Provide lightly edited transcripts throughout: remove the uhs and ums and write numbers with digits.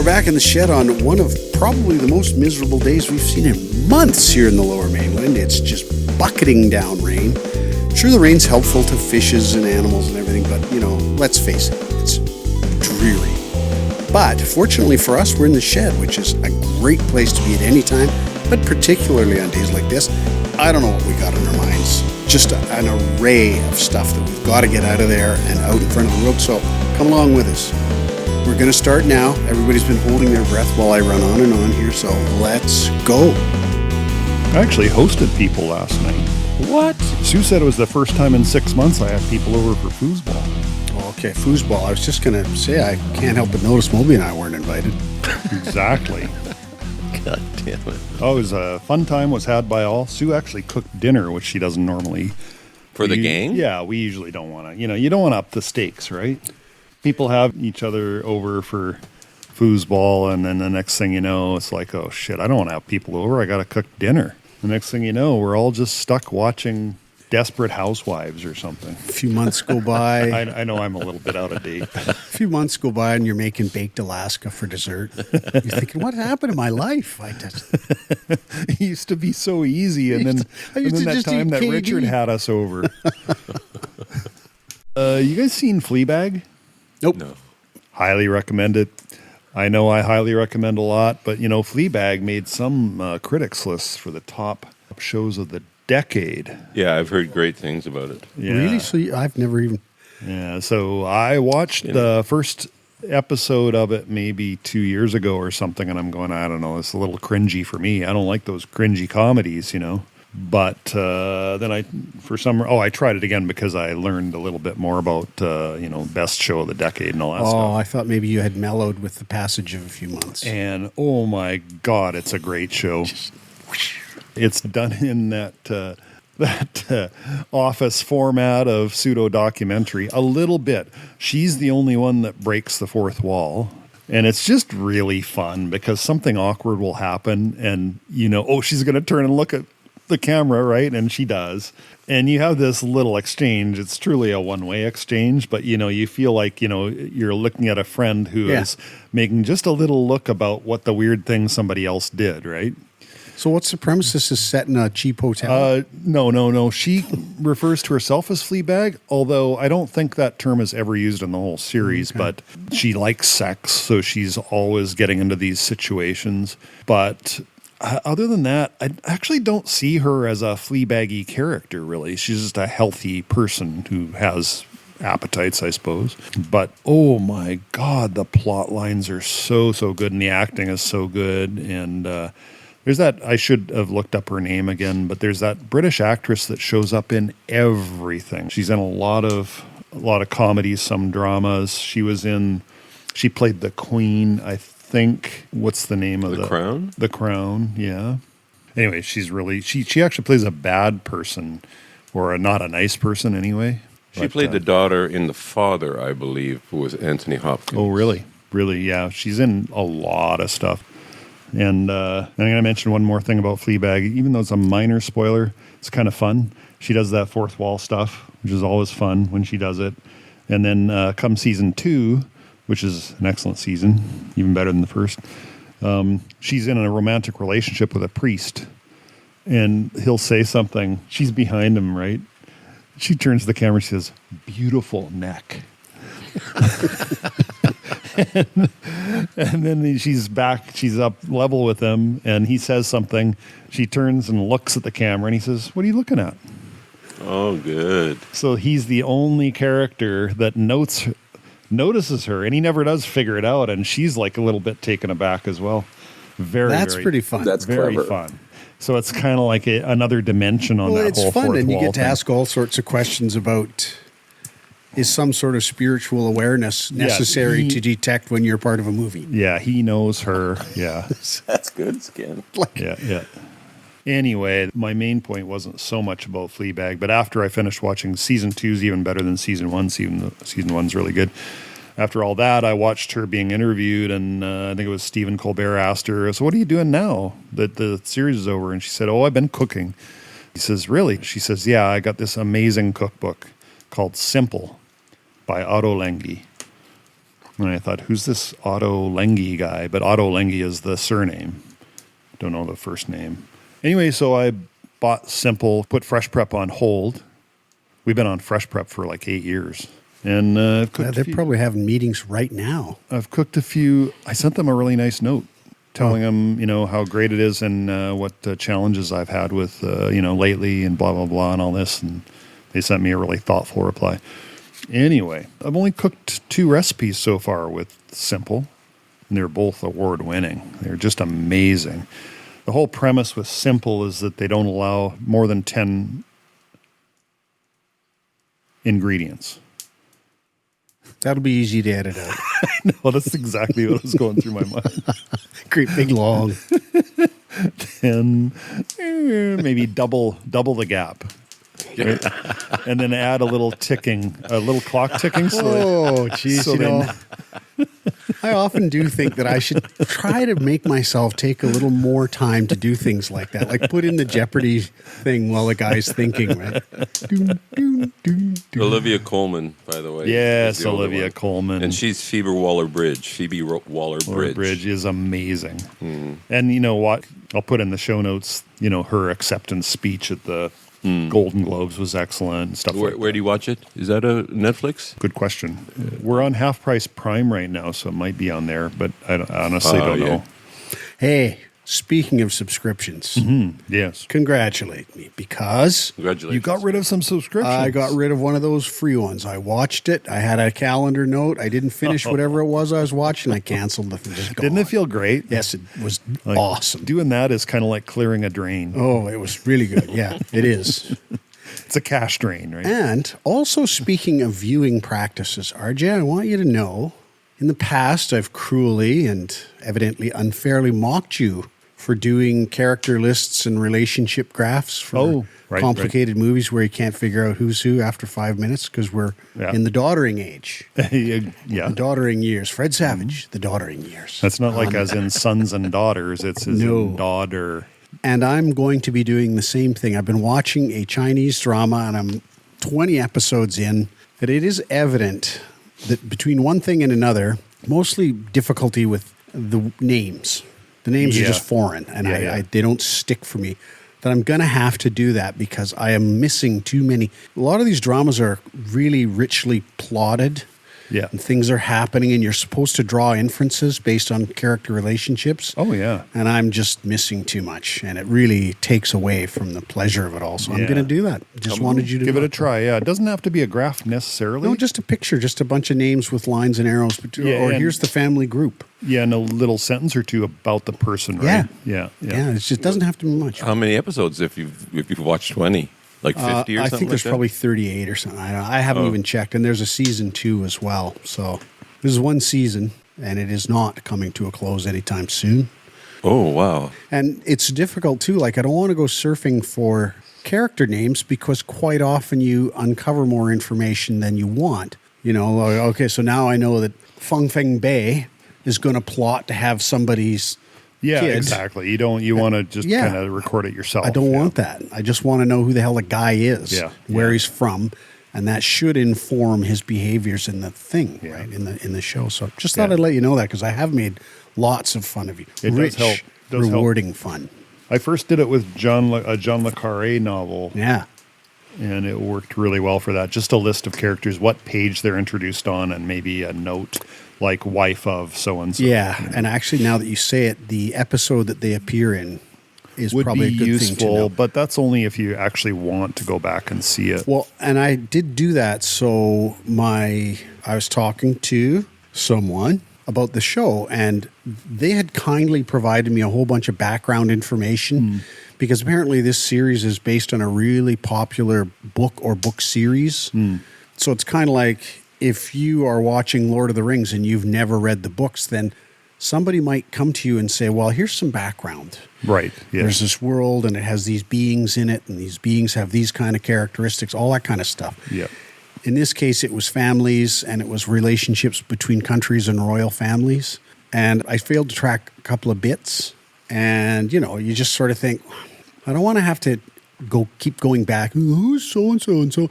back in the shed on one of probably the most miserable days we've seen in months here in the Lower Mainland. It's just bucketing down rain. Sure, the rain's helpful to fishes and animals and everything, but, let's face it, it's dreary. But fortunately for us, we're in the shed, which is a great place to be at any time, but particularly on days like this. I don't know what we got in our minds. Just an array of stuff that we've got to get out of there and out in front of the road, so come along with us. We're going to start now. Everybody's been holding their breath while I run on and on here, so let's go. I actually hosted people last night. What? Sue said it was the first time in 6 months I had people over for foosball. Okay, foosball. I was just going to say, I can't help but notice Moby and I weren't invited. Exactly. God damn it. Oh, it was a fun time, was had by all. Sue actually cooked dinner, which she doesn't normally. For the game? Yeah, we usually don't want to. You don't want to up the stakes, right? People have each other over for foosball, and then the next thing you know, it's like, oh shit, I don't want to have people over. I got to cook dinner. The next thing you know, we're all just stuck watching Desperate Housewives or something. A few months go by. I know I'm a little bit out of date. A few months go by and you're making baked Alaska for dessert. You're thinking, what happened to my life? It used to be so easy, and then that time that Richard had us over. You guys seen Fleabag? Nope. No. Highly recommend it. I know I highly recommend a lot, but Fleabag made some critics lists for the top shows of the decade. Yeah, I've heard great things about it. Yeah. Really? So I've never even... Yeah, so I watched the first episode of it maybe 2 years ago or something, and I'm going, I don't know, it's a little cringy for me. I don't like those cringy comedies, But then I tried it again because I learned a little bit more about, best show of the decade and all that stuff. Oh, I thought maybe you had mellowed with the passage of a few months. And oh my God, it's a great show. It's done in that office format of pseudo-documentary a little bit. She's the only one that breaks the fourth wall. And it's just really fun because something awkward will happen and, she's going to turn and look at the camera, right? And she does. And you have this little exchange. It's truly a one-way exchange, but you feel like, you're looking at a friend who is making just a little look about what the weird thing somebody else did, right? So what's the premise? This is set in a cheap hotel? No. She refers to herself as Fleabag, although I don't think that term is ever used in the whole series, but she likes sex, so she's always getting into these situations. But other than that, I actually don't see her as a Fleabaggy character, really. She's just a healthy person who has appetites, I suppose. But, oh my God, the plot lines are so good, and the acting is so good. And there's that, I should have looked up her name again, but there's that British actress that shows up in everything. She's in a lot of comedies, some dramas. She played the Queen, I think. What's the name of The Crown? The Crown, yeah. Anyway, she's really, she actually plays a bad person, or not a nice person anyway. She played the daughter in The Father, I believe, who was Anthony Hopkins. Oh, really? Really, yeah. She's in a lot of stuff. And I'm going to mention one more thing about Fleabag. Even though it's a minor spoiler, it's kind of fun. She does that fourth wall stuff, which is always fun when she does it. And then come season 2, which is an excellent season, even better than the first, she's in a romantic relationship with a priest. And he'll say something. She's behind him, right? She turns to the camera and she says, "Beautiful neck." and then she's back. She's up level with him, and he says something. She turns and looks at the camera, and he says, "What are you looking at?" Oh, good. So he's the only character that notices her, and he never does figure it out, and she's like a little bit taken aback as well. That's pretty fun. That's very clever. fun. So it's kind of like another dimension on that whole it's fun, fourth and you wall get to thing. ask all sorts of questions about, is some sort of spiritual awareness necessary to detect when you're part of a movie? Yeah, he knows her. Yeah. That's good, Skin. Yeah. Anyway, my main point wasn't so much about Fleabag, but after I finished watching season 2 is even better than season 1. Season 1's really good. After all that, I watched her being interviewed, and I think it was Stephen Colbert asked her, "So what are you doing now that the series is over?" And she said, "Oh, I've been cooking." He says, "Really?" She says, "Yeah, I got this amazing cookbook called Simple by Otto Lengi." And I thought, who's this Otto Lengi guy? But Otto Lengi is the surname. Don't know the first name. Anyway, so I bought Simple, put Fresh Prep on hold. We've been on Fresh Prep for like 8 years. And I've cooked They're a few, probably having meetings right now. I've cooked a few. I sent them a really nice note telling them, how great it is and what challenges I've had with, lately and blah, blah, blah and all this. And they sent me a really thoughtful reply. Anyway, I've only cooked 2 recipes so far with Simple, and they're both award-winning. They're just amazing. The whole premise with Simple is that they don't allow more than 10 ingredients. That'll be easy to edit out. No, that's exactly what was going through my mind. Great big long. 10, maybe double the gap. Right? And then add a little clock ticking. Oh, geez, so I often do think that I should try to make myself take a little more time to do things like that. Like put in the Jeopardy thing while the guy's thinking, right? Doom, doom, doom, doom. Olivia Colman, by the way. Yes, is the older Olivia one. Colman. And she's Phoebe Waller-Bridge. Bridge is amazing. And you know what? I'll put in the show notes, her acceptance speech at the Golden Globes was excellent and stuff Where do you watch it? Is that a Netflix? Good question. We're on Half Price Prime right now, so it might be on there, but I honestly don't know. Hey, speaking of subscriptions, Yes. congratulate me because Congratulations. You got rid of some subscriptions. I got rid of one of those free ones. I watched it. I had a calendar note. I didn't finish whatever it was I was watching. I canceled it. Didn't it feel great? Yes, it was Like, awesome. Doing that is kind of like clearing a drain. Oh, it was really good. Yeah, it is. It's a cash drain, right? And also, speaking of viewing practices, RJ, I want you to know in the past, I've cruelly and evidently unfairly mocked you for doing character lists and relationship graphs for right, complicated movies where you can't figure out who's who after 5 minutes because we're Yeah. in the daughtering age. Yeah. The daughtering years. Fred Savage, the daughtering years. That's not like as in sons and daughters. It's as No. in daughter. And I'm going to be doing the same thing. I've been watching a Chinese drama and I'm 20 episodes in, that it is evident that between one thing and another, mostly difficulty with the names. The names are Yeah. just foreign and Yeah. they don't stick for me. That I'm going to have to do that because I am missing too many. A lot of these dramas are really richly plotted. Yeah. And things are happening and you're supposed to draw inferences based on character relationships. Oh, yeah. And I'm just missing too much. And it really takes away from the pleasure of it all. So I'm Yeah. going to do that. Just wanted you to give it know. a try. Yeah. It doesn't have to be a graph necessarily. No, just a picture, just a bunch of names with lines and arrows. Yeah, or and- here's the family group. Yeah, and a little sentence or two about the person, right? Yeah. Yeah. Yeah, it just doesn't have to be much. How many episodes if you've watched 20? Like 50 or I something think there's like that? probably 38 or something. I haven't even checked. And there's a season 2 as well. So this is one season, and it is not coming to a close anytime soon. Oh, wow. And it's difficult too. Like, I don't want to go surfing for character names because quite often you uncover more information than you want. Okay, so now I know that Feng Feng Bei is going to plot to have somebody's Yeah, kid. exactly. You want to just Yeah. kind of record it yourself. I don't Yeah. want that. I just want to know who the hell the guy is, Yeah, where yeah. he's from, and that should inform his behaviors in the thing, Yeah. right? In the show. So just thought Yeah. I'd let you know that because I have made lots of fun of you. It does Rich, help. Does help. rewarding fun. I first did it with a John le Carre novel, Yeah. and it worked really well for that. Just a list of characters, what page they're introduced on, and maybe a note like wife of so-and-so. Yeah, and actually, now that you say it, the episode that they appear in is Would probably be a good thing to know. useful, but that's only if you actually want to go back and see it. Well, and I did do that. So I was talking to someone about the show, and they had kindly provided me a whole bunch of background information because apparently this series is based on a really popular book or book series. So it's kind of like if you are watching Lord of the Rings and you've never read the books, then somebody might come to you and say, well, here's some background. Right. Yeah. There's this world and it has these beings in it, and these beings have these kind of characteristics, all that kind of stuff. Yeah. In this case, it was families and it was relationships between countries and royal families. And I failed to track a couple of bits. And, you just sort of think, I don't want to have to keep going back. Who's so-and-so and so?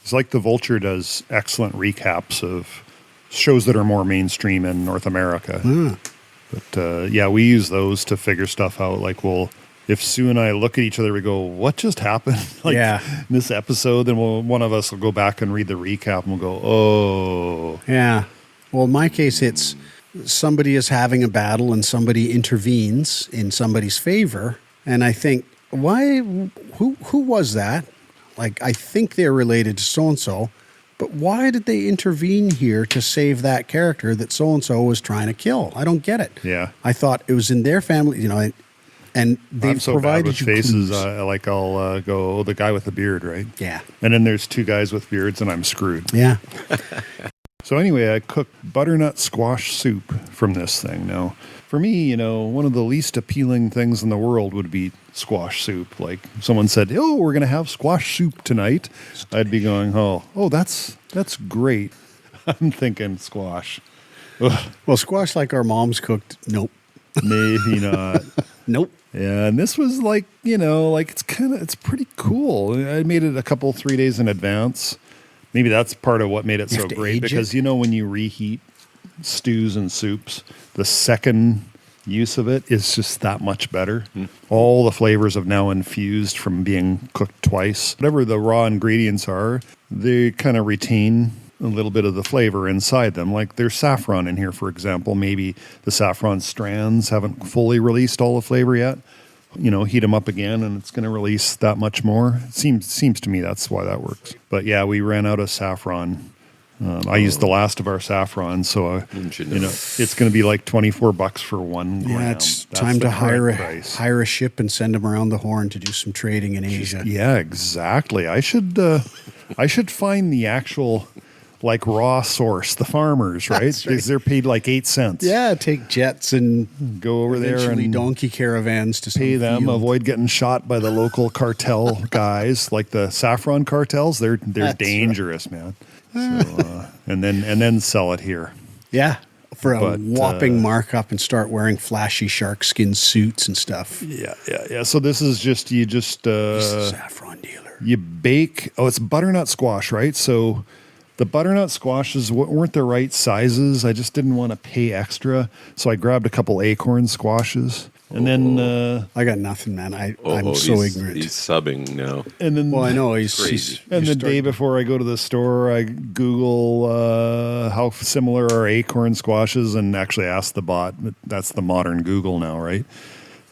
It's like The Vulture does excellent recaps of shows that are more mainstream in North America. But yeah, we use those to figure stuff out. Like, if Sue and I look at each other, we go, "What just happened?" Like Yeah. in this episode, then one of us will go back and read the recap, and we'll go, "Oh, Yeah. Well, in my case, it's somebody is having a battle and somebody intervenes in somebody's favor. And I think, who was that? Like, I think they're related to so-and-so, but why did they intervene here to save that character that so-and-so was trying to kill? I don't get it. Yeah. I thought it was in their family, and they've I'm so bad provided with you faces. clues. I'll go, the guy with the beard, right?" Yeah. And then there's two guys with beards, and I'm screwed. Yeah. So anyway, I cooked butternut squash soup from this thing. Now, for me, one of the least appealing things in the world would be squash soup. Like someone said, "Oh, we're going to have squash soup tonight." I'd be going, "Oh, that's great." I'm thinking squash. Ugh, Well, squash like our moms cooked. Nope. maybe not. Nope. Yeah, and this was like, it's pretty cool. I made it 3 days in advance. Maybe that's part of what made it You so have to great, age because it? when you reheat stews and soups, the second use of it is just that much better. All the flavors have now infused from being cooked twice. Whatever the raw ingredients are, they kind of retain a little bit of the flavor inside them. Like there's saffron in here, for example. Maybe the saffron strands haven't fully released all the flavor yet. Heat them up again, and it's going to release that much more. It seems to me that's why that works. But yeah, we ran out of saffron. I used the last of our saffron, so it's going to be like $24 for 1 gram. Yeah, it's That's time the to hire current price. hire a ship and send them around the Horn to do some trading in Asia. Yeah, exactly. I should find the actual raw source, the farmers, right? That's right. Because they're paid like 8 cents. Yeah, take jets and Go over there eventually and donkey caravans to pay some them, field. avoid getting shot by the local cartel guys, like the saffron cartels. They're That's dangerous, man. So, and then sell it here. Yeah, for a But, whopping markup and start wearing flashy shark skin suits and stuff. Yeah. So this is you just Saffron dealer. you bake. Oh, it's butternut squash, right? So the butternut squashes weren't the right sizes. I just didn't want to pay extra, so I grabbed a couple acorn squashes, and then I got nothing, man. I'm so ignorant. He's subbing now. and then Well, I know Crazy. And you the day before I go to the store, I Google how similar are acorn squashes, and actually ask the bot. That's the modern Google now, right?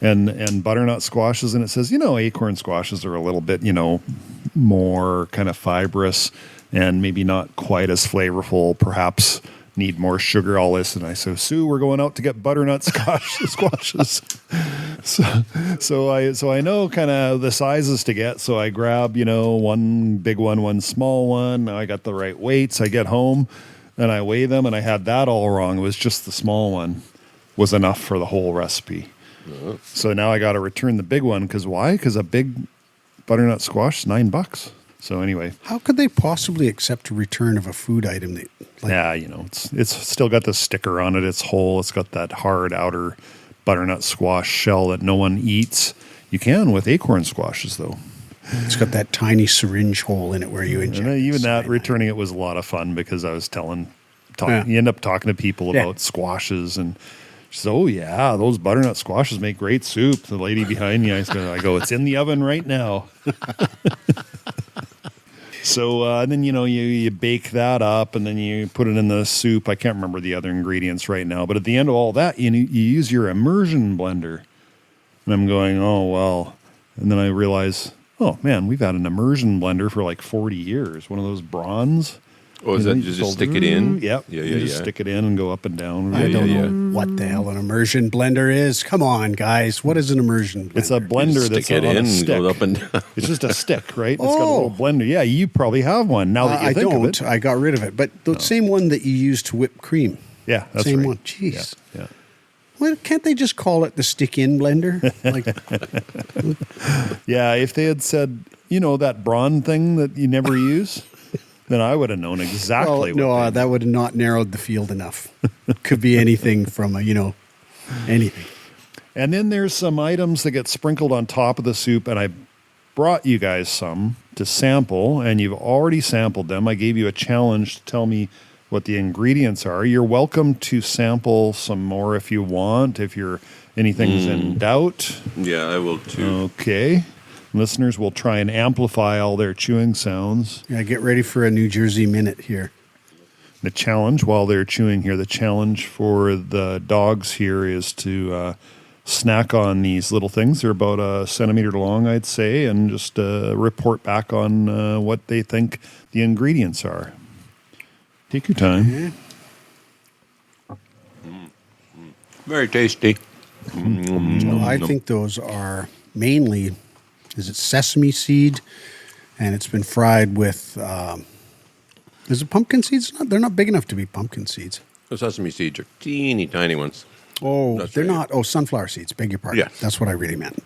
And butternut squashes, and it says, acorn squashes are a little bit, more kind of fibrous and maybe not quite as flavorful, perhaps need more sugar, all this. And I said, "Sue, we're going out to get butternut squashes." So I know kind of the sizes to get. So I grab, one big one small one. Now I got the right weights. I get home and I weigh them, and I had that all wrong. It was just the small one was enough for the whole recipe. So now I got to return the big one. Because why? Because a big butternut squash is $9. So anyway, How could they possibly accept a return of a food item that, it's still got the sticker on it. It's whole. It's got that hard outer butternut squash shell that no one eats. You can with acorn squashes, though. it's got that tiny syringe hole in it where you inject? And even that cyanide. returning it was a lot of fun, because I was Yeah. you end up talking to people Yeah. about squashes, and she said, "Oh yeah, those butternut squashes make great soup." The lady behind me, I go, "It's in the oven right now." So and then you bake that up, and then you put it in the soup. I can't remember the other ingredients right now, but at the end of all that, you use your immersion blender. And I'm going, "Oh well," and then I realize, "Oh man, we've had an immersion blender for like 40 years. One of those bronze." Oh, is that you just stick it in? Yep. Yeah, You just stick it in and go up and down. I don't yeah. know what the hell an immersion blender is. Come on, guys. What is an immersion blender? It's a blender that's Stick it on in a and stick. go up and down. It's just a stick, right? It's got a Oh. little blender. Yeah, you probably have one now that you I think don't. of it. I got rid of it. But the same one that you use to whip cream. Yeah, that's Same right. one. Jeez. Yeah. Well, can't they just call it the stick-in blender? Like, Yeah, if they had said, that bronze thing that you never use, then I would have known exactly well, what no, they that would have not narrowed the field enough. Could be anything from anything. And then there's some items that get sprinkled on top of the soup, and I brought you guys some to sample, and you've already sampled them. I gave you a challenge to tell me what the ingredients are. You're welcome to sample some more if you want, if anything's in doubt. Yeah, I will too. Okay. Listeners will try and amplify all their chewing sounds. Yeah, get ready for a New Jersey minute here. The challenge while they're chewing here, the challenge for the dogs here is to snack on these little things. They're about a centimeter long, I'd say, and just report back on what they think the ingredients are. Take your time. Very tasty. So I think those are mainly, is it sesame seed? And it's been fried with, is it pumpkin seeds? They're not big enough to be pumpkin seeds. The sesame seeds are teeny tiny ones. Oh, That's they're right. not. Oh, sunflower seeds. Beg your pardon. Yes. That's what I really meant.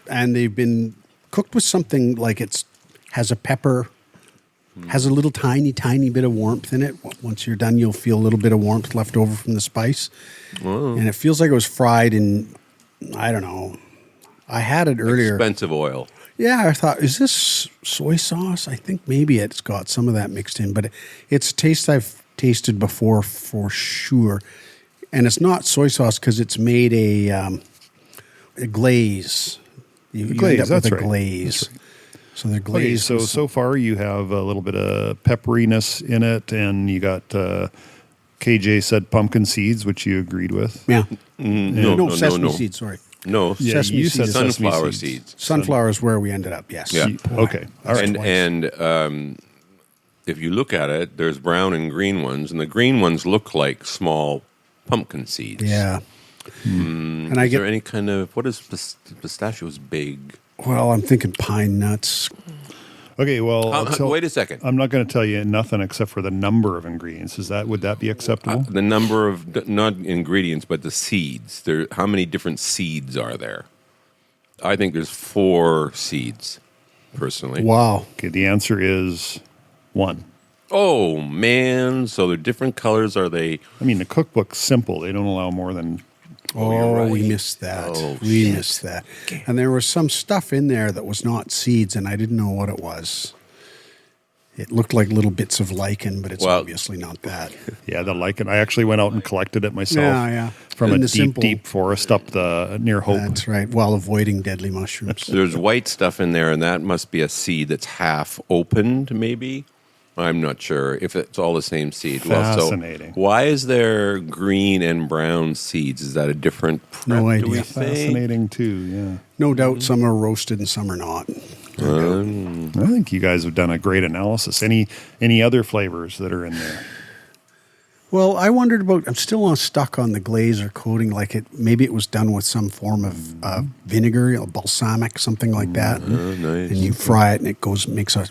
And they've been cooked with something like has a pepper, has a little tiny bit of warmth in it. Once you're done, you'll feel a little bit of warmth left over from the spice. Oh. And it feels like it was fried in, I don't know. I had it earlier. Expensive oil. Yeah, I thought, is this soy sauce? I think maybe it's got some of that mixed in, but it's a taste I've tasted before for sure. And it's not soy sauce because it's made a glaze. You glaze, end up that's with a right. glaze. That's right. So they're Okay, glazed. so far you have a little bit of pepperiness in it, and you got KJ said pumpkin seeds, which you agreed with. Yeah. No, sesame seeds, sorry. No, Yeah, Sesame you seeds. said sesame sunflower seeds. seeds. Sunflower is where we ended up, yes. Yeah. Okay. All right. And if you look at it, there's brown and green ones, and the green ones look like small pumpkin seeds. Yeah. And I Is there get, any kind of, what is pistachios big? well, I'm thinking pine nuts. Okay, well, Wait a second. I'm not going to tell you nothing except for the number of ingredients. Would that be acceptable? The number of, not ingredients, but the seeds. How many different seeds are there? I think there's 4 seeds, personally. Wow. Okay, the answer is 1. Oh, man. So they're different colors. Are they? I mean, the cookbook's simple. They don't allow more than. Oh, you're we right. missed that. Oh, we shit. missed that. And there was some stuff in there that was not seeds, and I didn't know what it was. It looked like little bits of lichen, but it's Well- obviously not that. Yeah, the lichen. I actually went out and collected it myself. Yeah. From In a the deep, simple- deep forest up near Hope. That's right, while avoiding deadly mushrooms. There's white stuff in there, and that must be a seed that's half opened, maybe. I'm not sure if it's all the same seed. Fascinating. So why is there green and brown seeds? Is that a different prep, No do idea. we think? Fascinating too. Yeah, No doubt some are roasted and some are not. I think you guys have done a great analysis. Any other flavors that are in there? Well, I wondered about, I'm still stuck on the glaze or coating, maybe it was done with some form of vinegar, balsamic, something like that. nice. And you fry it and it makes a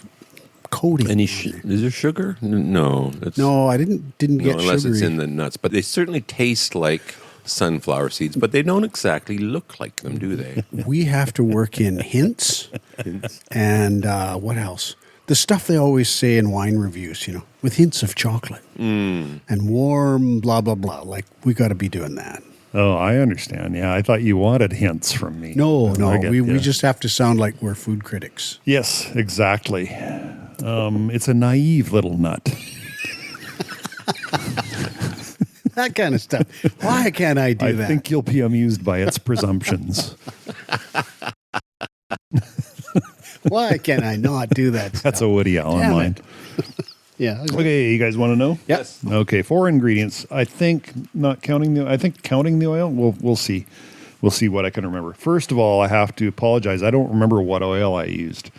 coating. Is there sugar? No. That's, No, I didn't no, get unless sugary. it's in the nuts. But they certainly taste like sunflower seeds, but they don't exactly look like them, do they? We have to work in hints and what else? The stuff they always say in wine reviews, with hints of chocolate and warm blah, blah, blah. Like, we got to be doing that. Oh, I understand. Yeah, I thought you wanted hints from me. No, I get we ya. just have to sound like we're food critics. Yes, exactly. It's a naive little nut. That kind of stuff. Why can't I do I that? think you'll be amused by its presumptions. Why can I not do that stuff? That's a Woody Allen Damn line. Yeah. Okay, you guys want to know? Yes. Okay, 4 ingredients. I think counting the oil. We'll see. We'll see what I can remember. First of all, I have to apologize. I don't remember what oil I used.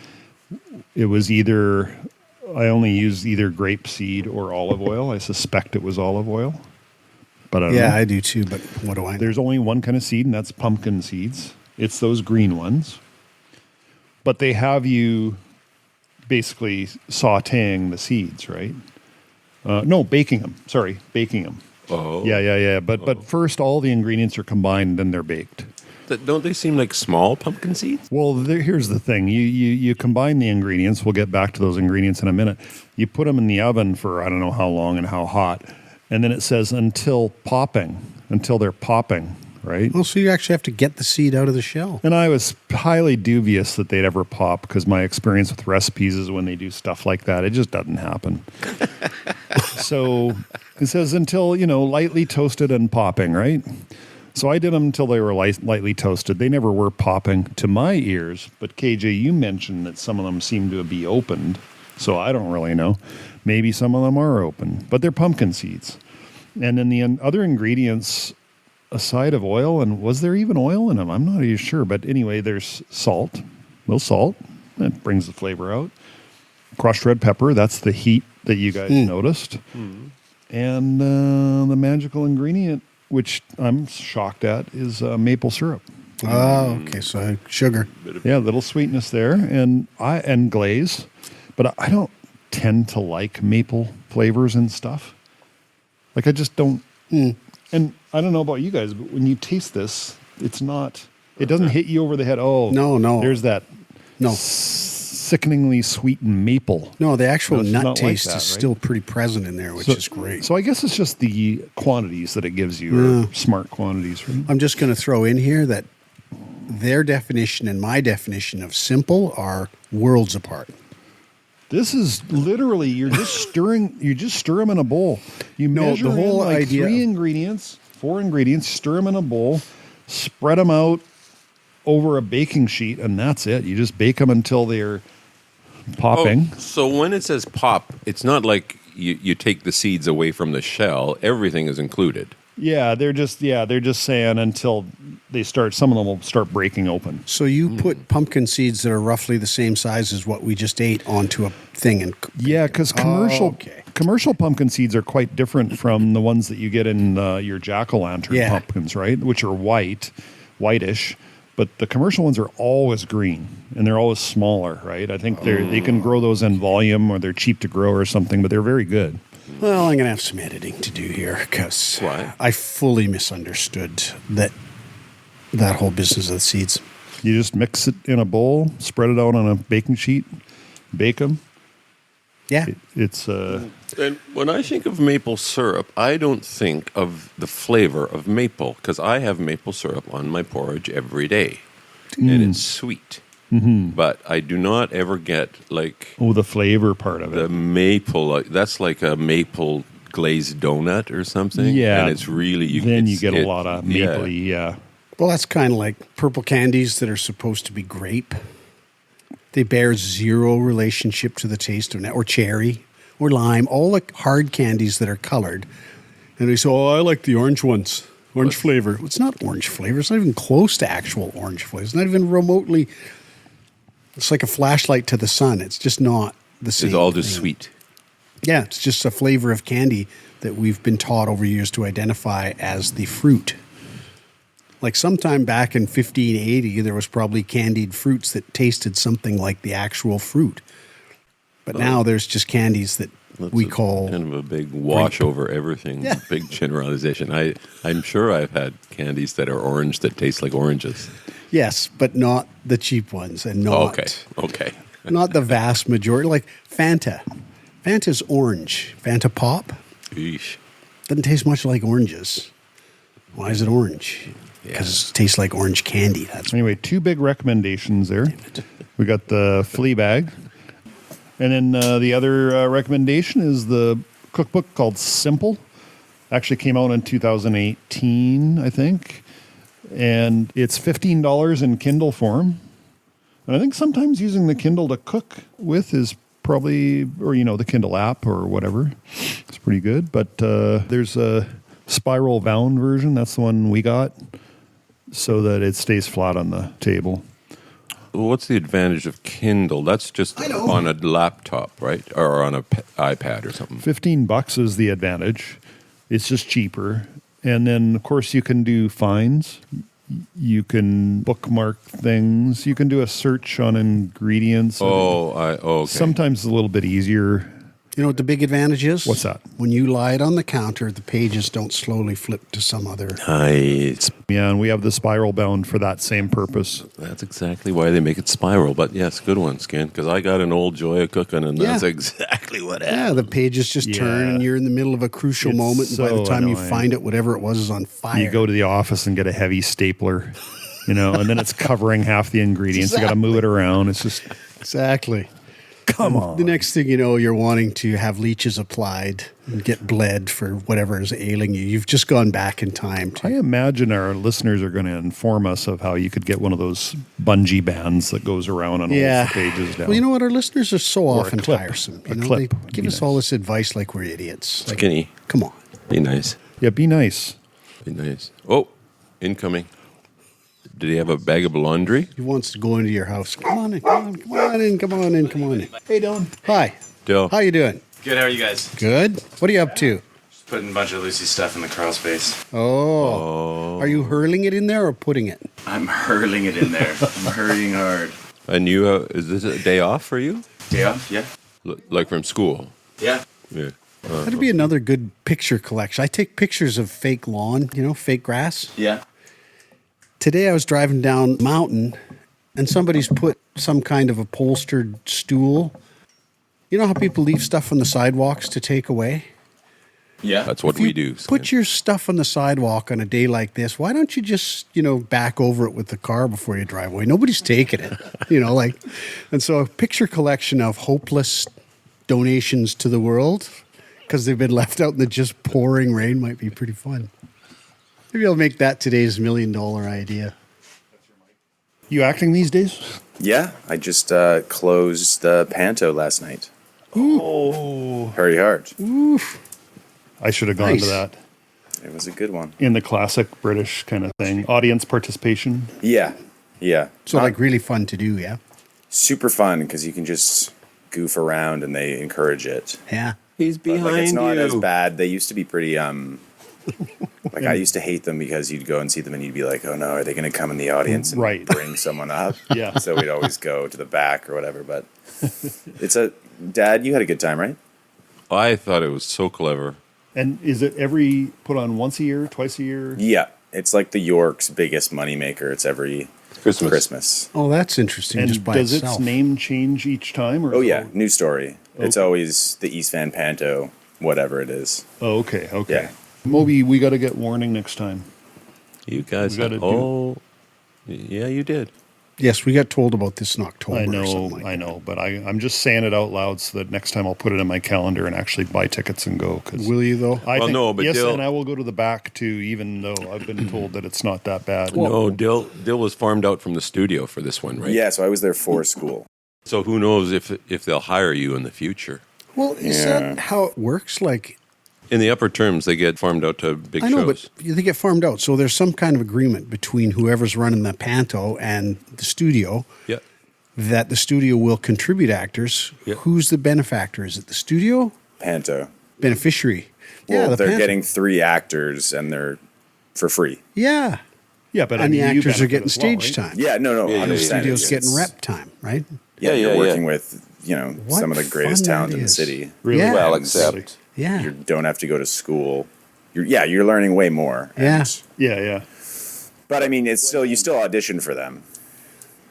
It was I only used either grapeseed or olive oil. I suspect it was olive oil. But I don't know. Yeah, I do too, but what do I know? There's only one kind of seed, and that's pumpkin seeds. It's those green ones. But they have you basically sauteing the seeds, right? No, baking them. Sorry, baking them. Oh. Yeah. But first, all the ingredients are combined, then they're baked. Don't they seem like small pumpkin seeds? Well, here's the thing. You combine the ingredients. We'll get back to those ingredients in a minute. You put them in the oven for I don't know how long and how hot. And then it says until they're popping, right? Well, so you actually have to get the seed out of the shell. And I was highly dubious that they'd ever pop because my experience with recipes is when they do stuff like that, it just doesn't happen. So it says until, lightly toasted and popping, right? So I did them until they were lightly toasted. They never were popping to my ears, but KJ, you mentioned that some of them seem to be opened. So I don't really know. Maybe some of them are open, but they're pumpkin seeds. And then the other ingredients aside of oil, and was there even oil in them? I'm not even sure. But anyway, there's salt, a little salt. That brings the flavor out. Crushed red pepper, that's the heat that you guys noticed. And the magical ingredient, which I'm shocked at, is maple syrup. Oh, okay. So sugar. Yeah, a little sweetness there, and glaze. But I don't tend to like maple flavors and stuff. Like I just don't. And I don't know about you guys, but when you taste this, it's not. It doesn't hit you over the head. Oh, No. There's that. No. Sickeningly sweetened maple. No, the actual It's nut not like taste that, is right? still pretty present in there, which is great. So I guess it's just the quantities that it gives you, are smart quantities, right? I'm just going to throw in here that their definition and my definition of simple are worlds apart. This is literally you just stir them in a bowl. You measure the whole in like idea- 4 ingredients, stir them in a bowl, spread them out over a baking sheet, and that's it. You just bake them until they're popping. Oh, so when it says pop, it's not like you take the seeds away from the shell. Everything is included. Yeah, they're just saying until they start. Some of them will start breaking open. So you put pumpkin seeds that are roughly the same size as what we just ate onto a thing and Yeah, because commercial pumpkin seeds are quite different from the ones that you get in your jack-o'-lantern pumpkins, right? Which are whitish. But the commercial ones are always green, and they're always smaller, right? I think they can grow those in volume, or they're cheap to grow or something, but they're very good. Well, I'm going to have some editing to do here because I fully misunderstood that whole business of the seeds. You just mix it in a bowl, spread it out on a baking sheet, bake them. Yeah. It's And when I think of maple syrup, I don't think of the flavor of maple because I have maple syrup on my porridge every day, and it's sweet. But I do not ever get like the flavor part of the it. maple. That's like a maple glazed donut or something. Yeah, and it's really then you get a lot of mapley. Yeah. Well, that's kind of like purple candies that are supposed to be grape. They bear zero relationship to the taste of or cherry or lime, all the hard candies that are colored. And they say, oh, I like the orange ones, orange flavor. It's not orange flavor. It's not even close to actual orange flavor. It's not even remotely. It's like a flashlight to the sun. It's just not the same. It's all just thing. sweet. Yeah, it's just a flavor of candy that we've been taught over years to identify as the fruit. Like sometime back in 1580, there was probably candied fruits that tasted something like the actual fruit. But now there's just candies that we call kind of a big wash over everything, Yeah. big generalization. I'm sure I've had candies that are orange that taste like oranges. yes, but not the cheap ones, and not Okay. not the vast majority. Like Fanta, Fanta's orange. Fanta Pop Eesh. doesn't taste much like oranges. Why is it orange? Because it tastes like orange candy. That's Anyway, 2 big recommendations there. We got the flea bag. And then the other recommendation is the cookbook called Simple. Actually came out in 2018, I think. And it's $15 in Kindle form. And I think sometimes using the Kindle to cook with is probably, or, the Kindle app or whatever. It's pretty good. But there's a spiral bound version. That's the one we got, so that it stays flat on the table. Well, what's the advantage of Kindle? That's just on a laptop, right? Or on a iPad or something. $15 is the advantage. It's just cheaper. And then, of course, you can do finds. You can bookmark things. You can do a search on ingredients. Okay. Sometimes it's a little bit easier. You know what the big advantage is? What's that? When you lie it on the counter, the pages don't slowly flip to some other. Nice. Yeah, and we have the spiral bound for that same purpose. That's exactly why they make it spiral. But yes, good one, Skin, because I got an old Joy of Cooking, and that's Yeah. exactly what happened. Yeah, the pages just turn, and you're in the middle of a crucial It's moment, and by the so time you annoying. find it, whatever it was is on fire. You go to the office and get a heavy stapler, and then it's covering half the ingredients. You got to move it around. It's just Exactly. Come on. The next thing you know, you're wanting to have leeches applied and get bled for whatever is ailing you. You've just gone back in time. I imagine our listeners are going to inform us of how you could get one of those bungee bands that goes around and holds the pages down. Well, you know what? Our listeners are so Or a often clip. tiresome. A You know, clip they would give be us all nice. this advice like we're idiots. Like, Skinny. come on. Be nice. Yeah, be nice. Be nice. Oh, incoming. Did he have a bag of laundry? He wants to go into your house. Come on in, come on, come on in, come on in, come on in. Hey, Dylan. Hi. Dill. How you doing? Good, how are you guys? Good. What are you up to? Just putting a bunch of Lucy stuff in the crawl space. Oh. Are you hurling it in there or putting it? I'm hurling it in there. I'm hurrying hard. And you, is this a day off for you? Day off? Yeah. Like from school? Yeah. Yeah. That'd be another good picture collection. I take pictures of fake lawn, fake grass. Yeah. Today I was driving down a mountain and somebody's put some kind of upholstered stool. You know how people leave stuff on the sidewalks to take away? Yeah. That's what If you we do. Put your stuff on the sidewalk on a day like this. Why don't you just, back over it with the car before you drive away? Nobody's taking it, And so a picture collection of hopeless donations to the world because they've been left out in the just pouring rain might be pretty fun. Maybe I'll make that today's $1 million idea. You acting these days? Yeah, I just closed the Panto last night. Oh. Very hard. I should have gone to Nice. that. It was a good one. In the classic British kind of thing. Audience participation. Yeah, yeah. So like really fun to do, yeah? Super fun because you can just goof around and they encourage it. Yeah. He's But, behind it's not you. as bad. They used to be pretty like I used to hate them because you'd go and see them and you'd be like, oh no, are they going to come in the audience and Right. bring someone up? Yeah. So we'd always go to the back or whatever. But Dad, you had a good time, right? I thought it was so clever. And is it put on once a year, twice a year? Yeah, it's like the York's biggest moneymaker. It's every Christmas. Oh, that's interesting. And just by does itself. its name change each time? Or Oh yeah, new story. It's Okay. always the East Van Panto, whatever it is. Oh, okay. Yeah. Moby, we got to get warning next time. You guys We gotta had, yeah, you did. Yes, we got told about this in October. or something like I know, but I'm just saying it out loud so that next time I'll put it in my calendar and actually buy tickets and go. that. Will you though? No, but yes, Dill- and I will go to the back too, even though I've been told that it's not that bad. No, Dill was farmed out from the studio for this one, right? Yeah, so I was there for school. So who knows if they'll hire you in the future. Well, is that how it works? Like, In the upper terms, they get farmed out to big I know, shows. but they get farmed out. So there's some kind of agreement between whoever's running the Panto and the studio Yeah. that the studio will contribute actors. Yeah. Who's the benefactor? Is it the studio? Panto. Beneficiary. Well, the they're Panto. getting 3 actors and they're for free. Yeah. Yeah, but I And the mean, you actors are benefit getting as well, stage right? time. Yeah, no, Yeah, yeah, And the 100%. studio's It's- getting rep time, right? Yeah, Yeah, you're yeah, working yeah. with, What some of the greatest fun talent that in the is. city. Really? Yeah. Well, And except Yeah. You don't have to go to school. You're learning way more. Yeah. Yeah. But I mean, you still audition for them.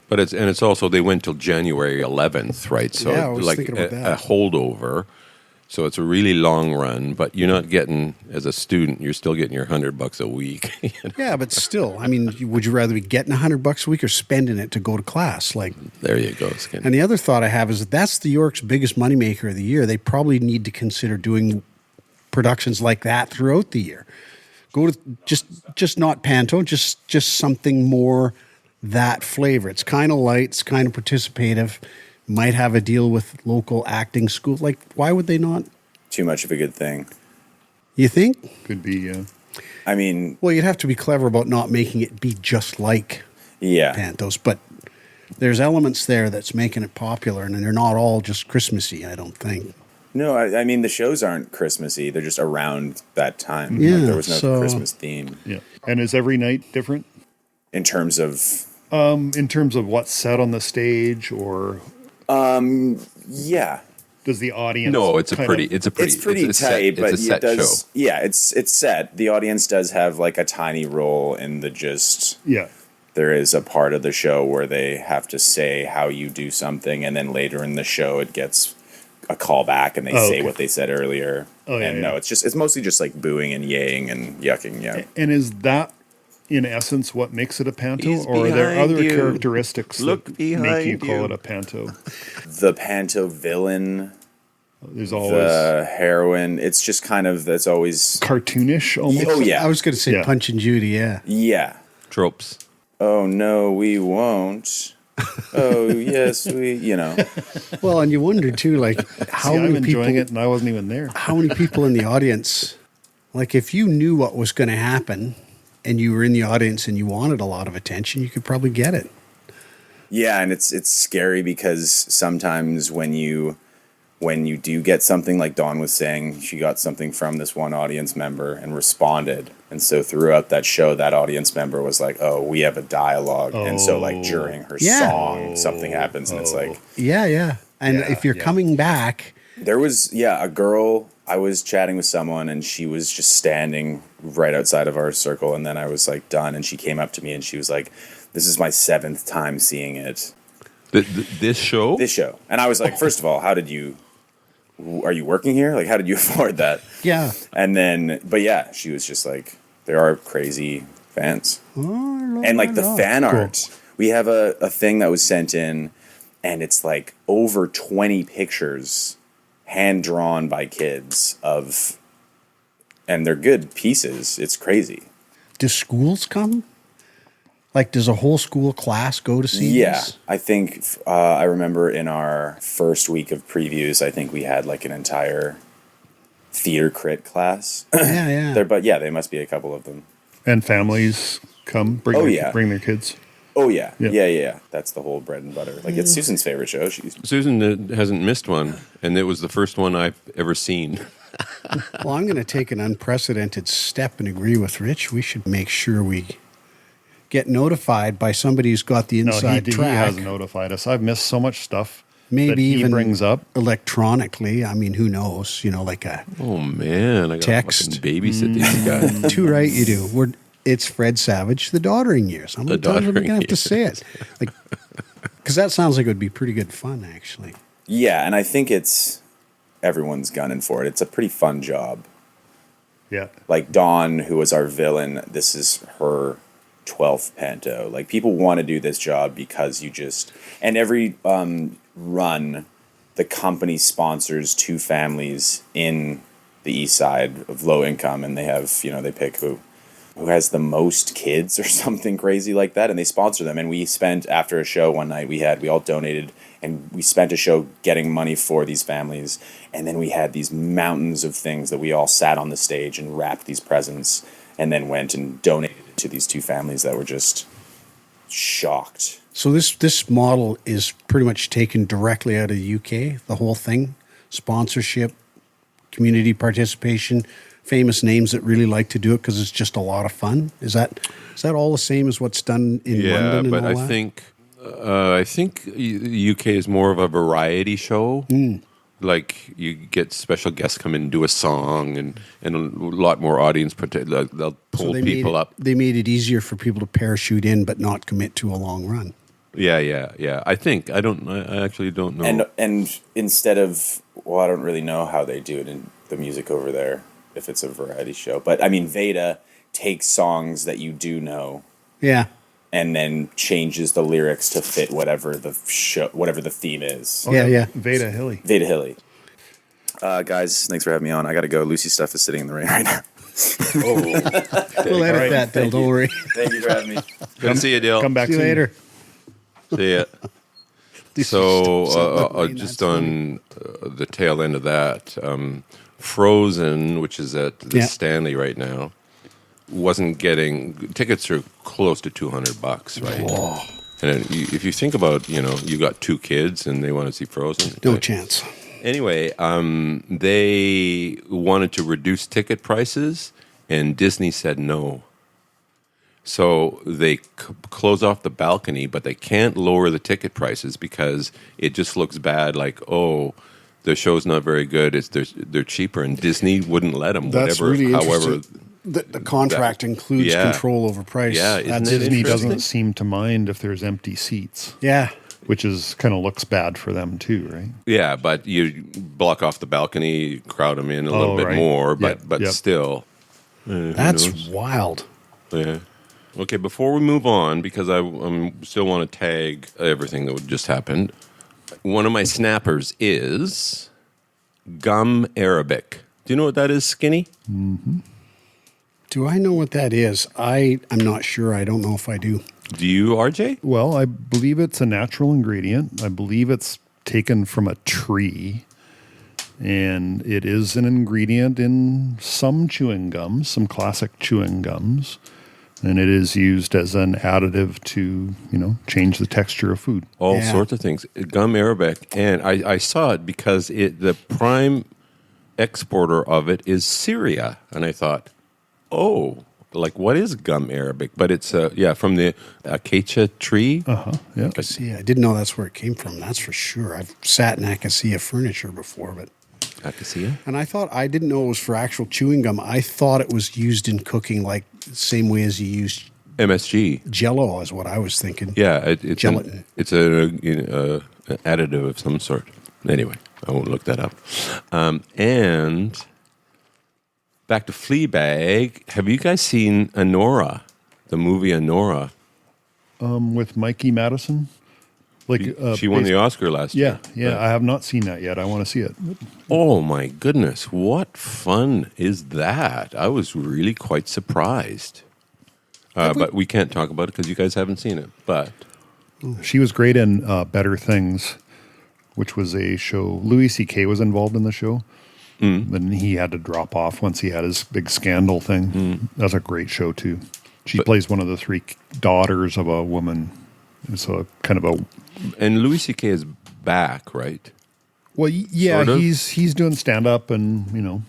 But it's also they went till January 11th, right? So Yeah, I was like thinking about a that. holdover. So it's a really long run, but you're not getting as a student. You're still getting your $100 a week. Yeah, but still, I mean, would you rather be getting $100 a week or spending it to go to class? Like, There you go, Skin. and the other thought I have is that that's the York's biggest moneymaker of the year. They probably need to consider doing productions like that throughout the year. Go to just not Panto, just something more that flavor. It's kind of light, it's kind of participative. Might have a deal with local acting school. Like, why would they not? Too much of a good thing. You think? Could be. I mean, Well, you'd have to be clever about not making it be just like yeah. Pantos, but there's elements there that's making it popular, and they're not all just Christmassy, I don't think. No, I mean, the shows aren't Christmassy. They're just around that time. Yeah, Like, there was no so- Christmas theme Yeah. And is every night different? in terms of, In terms of what's said on the stage, or yeah. does the audience? No, it's kind pretty of- It's pretty it's a set- tight, but it's a set it does. show. Yeah, it's set. The audience does have like a tiny role in the gist. Yeah. There is a part of the show where they have to say how you do something, and then later in the show it gets a callback and they Oh, say okay. what they said earlier. Oh, yeah, and yeah. no, it's mostly just like booing and yaying and yucking. Yeah. And is that in essence what makes it a panto, He's or are there behind other you. characteristics Look that make you behind call you. it a panto? The panto villain, There's always the heroine. It's just kind of that's always. cartoonish almost. Oh yeah, I was going to say Yeah. Punch and Judy, yeah. yeah. Tropes. Oh no, we won't. Oh yes, we. You know. Well, and you wonder too, like how See, I'm many enjoying people, it, and I wasn't even there. how many people in the audience, like if you knew what was going to happen, and you were in the audience and you wanted a lot of attention, you could probably get it. Yeah, and it's scary because sometimes when you do get something, like Dawn was saying, she got something from this one audience member and responded. And so throughout that show, that audience member was like, oh, we have a dialogue. And so like during her Yeah. song, something happens and it's like, Yeah, yeah. And Yeah, if you're yeah. coming back, there was, yeah, a girl, I was chatting with someone and she was just standing right outside of our circle. And then I was like done. And she came up to me and she was like, this is my 7th time seeing it. This show? This show. And I was like, first of all, are you working here? Like, how did you afford that? yeah. And then, but yeah, she was just like, there are crazy fans. And like the fan art, we have a thing that was sent in, and it's like over 20 pictures hand drawn by kids and they're good pieces. It's crazy. Do schools come? Like, does a whole school class go to see Yeah, this? I think I remember in our first week of previews, I think we had like an entire theater crit class. Yeah, yeah. But yeah, they must be a couple of them. And families come bring Oh, their, yeah. bring their kids. Oh yeah. Yeah. Yeah. That's the whole bread and butter. Like it's Susan's favorite show. Susan hasn't missed one, and it was the first one I've ever seen. Well, I'm going to take an unprecedented step and agree with Rich. We should make sure we get notified by somebody who's got the No, inside he track. has notified us. I've missed so much stuff that Maybe he even brings up. electronically. I mean, who knows? You know, like a Oh man, I got Text. to babysit these guys. too right you do. It's Fred Savage, The Doddering Years. How many The times are we Doddering going to have to Years. say it? Like, because that sounds like it would be pretty good fun, actually. Yeah, and I think it's everyone's gunning for it. It's a pretty fun job. Yeah. Like Dawn, who was our villain, this is her 12th panto. Like people want to do this job because and every run, the company sponsors 2 families in the east side of low income, and they have, they pick who has the most kids or something crazy like that, and they sponsor them. And we spent, after a show one night, we all donated, and we spent a show getting money for these families, and then we had these mountains of things that we all sat on the stage and wrapped these presents, and then went and donated it to these 2 families that were just shocked. So this model is pretty much taken directly out of the UK, the whole thing. Sponsorship, community participation, famous names that really like to do it because it's just a lot of fun. Is that all the same as what's done in Yeah, London and but all I that? think the UK is more of a variety show. Like you get special guests come in and do a song, and a lot more audience. They'll pull they people made it, up. They made it easier for people to parachute in but not commit to a long run. Yeah. I think I actually don't know. And instead of, I don't really know how they do it in the music over there, if it's a variety show. But I mean, Veda takes songs that you do know Yeah. and then changes the lyrics to fit whatever the theme is. Yeah. Veda Hilly. Veda Hilly. Guys, thanks for having me on. I got to go. Lucy's stuff is sitting in the rain right now. We'll edit right. that, Bill. Don't worry. Thank you for having me. Good to see you, Dale. Come back See you soon. later. See ya. This So, is still something just that's on the tail end of that, Frozen, which is at the Yeah. Stanley right now, wasn't getting tickets are close to $200, right? And if you think about, you got 2 kids and they want to see Frozen. no chance. Anyway, they wanted to reduce ticket prices, and Disney said no. So they close off the balcony, but they can't lower the ticket prices because it just looks bad. Like, oh, the show's not very good. They're cheaper, and Disney wouldn't let them. That's Whatever, really however, interesting. The contract includes yeah. control over price. Yeah, isn't That's it Disney interesting? doesn't seem to mind if there's empty seats, Yeah. which is kind of looks bad for them too, right? yeah, but you block off the balcony, crowd them in a little bit right. more, Yep, but yep. still, who That's knows? wild. Yeah. Okay, before we move on, because I still want to tag everything that just happened, one of my snappers is gum Arabic. Do you know what that is, Skinny? Do I know what that is? I'm not sure. I don't know if I do. Do you, RJ? Well, I believe it's a natural ingredient. I believe it's taken from a tree. And it is an ingredient in some chewing gums, some classic chewing gums. And it is used as an additive to, change the texture of food. All Yeah. sorts of things. Gum Arabic. And I saw it because the prime exporter of it is Syria. And I thought, oh, like what is gum Arabic? But it's, from the acacia tree. Yeah. See, I didn't know that's where it came from. That's for sure. I've sat in acacia furniture before, but... Acacia? And I didn't know it was for actual chewing gum. I thought it was used in cooking like the same way as you use MSG. Jell-O is what I was thinking. Yeah, it's Gelatin. It's an additive of some sort. Anyway, I won't look that up. And back to Fleabag. Have you guys seen Anora, the movie Anora? With Mikey Madison. She won the Oscar last year. Yeah. I have not seen that yet. I want to see it. Oh my goodness, what fun is that? I was really quite surprised. But we can't talk about it because you guys haven't seen it. But She was great in Better Things, which was a show. Louis C.K. was involved in the show. Then he had to drop off once he had his big scandal thing. That's a great show, too. She plays one of the three daughters of a woman. It's a kind of a... And Louis C.K. is back, right? Well, yeah, Sort of. he's doing stand-up and,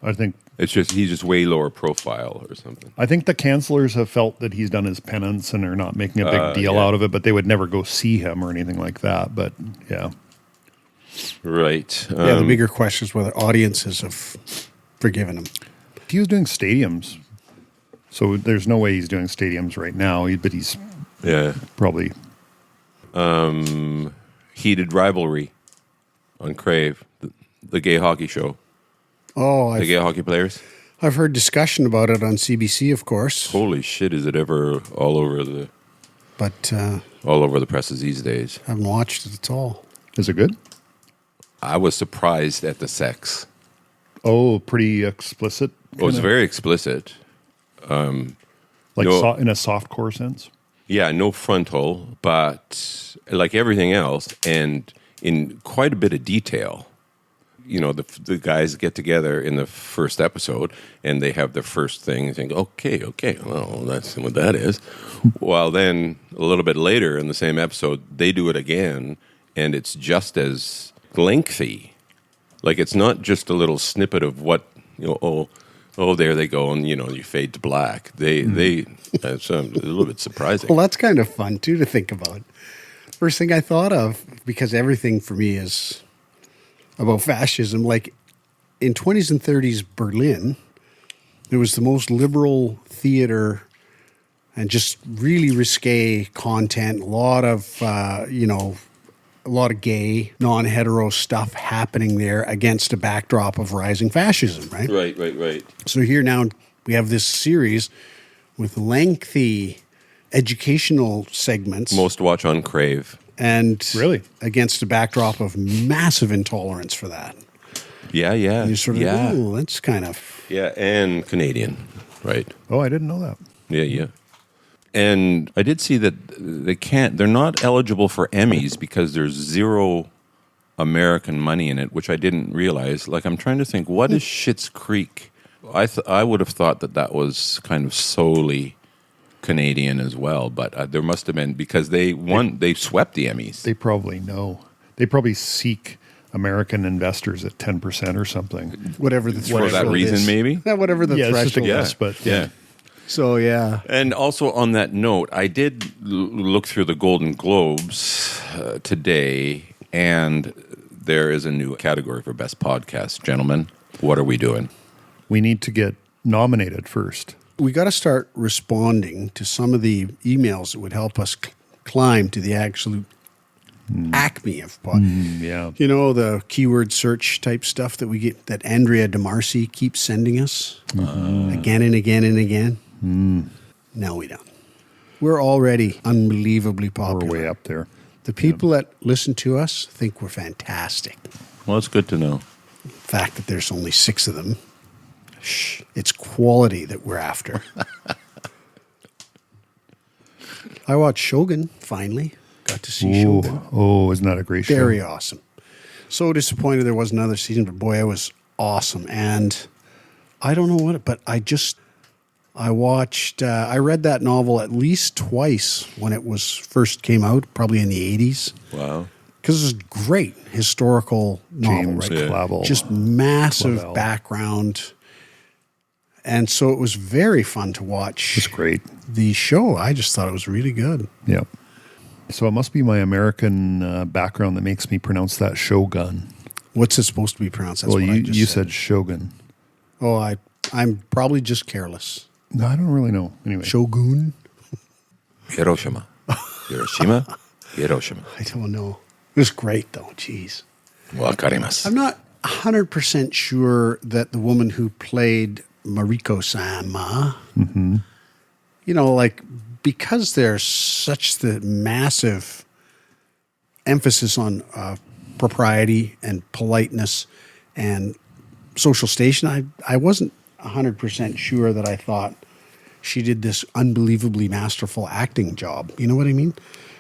I think... It's just he's just way lower profile or something. I think the cancelers have felt that he's done his penance and are not making a big deal out of it, but they would never go see him or anything like that. But, yeah. Right. Yeah, the bigger question is whether audiences have forgiven him. He was doing stadiums. So there's no way he's doing stadiums right now, but he's probably... Heated Rivalry on Crave, the gay hockey show. Oh, The gay hockey players. I've heard discussion about it on CBC, of course, Holy shit! Is it ever all over the but presses these days? I haven't watched it at all. Is it good? I was surprised at the sex. Oh, pretty explicit? It was kinda? very explicit. Like no. in a softcore sense? Yeah, no frontal, but like everything else, and in quite a bit of detail. The guys get together in the first episode, and they have their first thing. And think, okay, well, that's what that is. While then, a little bit later in the same episode, they do it again, and it's just as lengthy. Like, it's not just a little snippet of what, there they go, and, you fade to black. It's a little bit surprising. Well, that's kind of fun, too, to think about. First thing I thought of, because everything for me is about fascism, like in 20s and 30s Berlin, it was the most liberal theater and just really risque content, a lot of gay, non-hetero stuff happening there against a backdrop of rising fascism, right? Right. So here now we have this series with lengthy educational segments. Most watch on Crave. And Really? against a backdrop of massive intolerance for that. Yeah. And you're sort of, oh, that's kind of... Yeah, and Canadian, right? Oh, I didn't know that. Yeah. And I did see that they're not eligible for Emmys because there's zero American money in it, which I didn't realize. Like, I'm trying to think, what is Schitt's Creek? I would have thought that was kind of solely Canadian as well, but there must have been, because they swept the Emmys. They probably know. They probably seek American investors at 10% or something. Whatever the threshold For that reason, is. maybe? Yeah, whatever the Yeah, it's just a threshold guess, is. but Yeah. So, yeah. And also on that note, I did look through the Golden Globes today, and there is a new category for Best Podcast. Gentlemen, what are we doing? we need to get nominated first. We got to start responding to some of the emails that would help us climb to the absolute acme of pod. Yeah. You know, the keyword search type stuff that we get, that Andrea DeMarcy keeps sending us again and again and again. Now we don't. We're already unbelievably We're popular. way up there. The people that listen to us think we're fantastic. Well, it's good to know. The fact that there's only 6 of them, it's quality that we're after. I watched Shogun, finally. Got to see Shogun. Oh, isn't that a great show? Very awesome. So disappointed there wasn't another season, but boy, it was awesome. And I don't know what, but I watched, I read that novel at least twice when it was first came out, probably in the 80s. Wow. Because it's a great historical novel, James right? Clavell. Just massive Clavell. background. And so it was very fun to watch It's great. the show. I just thought it was really good. Yeah. So it must be my American background that makes me pronounce that Shogun. What's it supposed to be pronounced? That's Well, what I you just said Shogun. Oh, I'm probably just careless. No, I don't really know. Anyway. Shogun? Hiroshima. Hiroshima. Hiroshima. I don't know. It was great, though. Jeez. Wakarimasu. I'm not 100% sure that the woman who played Mariko-sama, you know, like, because there's such the massive emphasis on propriety and politeness and social station, I wasn't 100% sure that I thought she did this unbelievably masterful acting job. You know what I mean?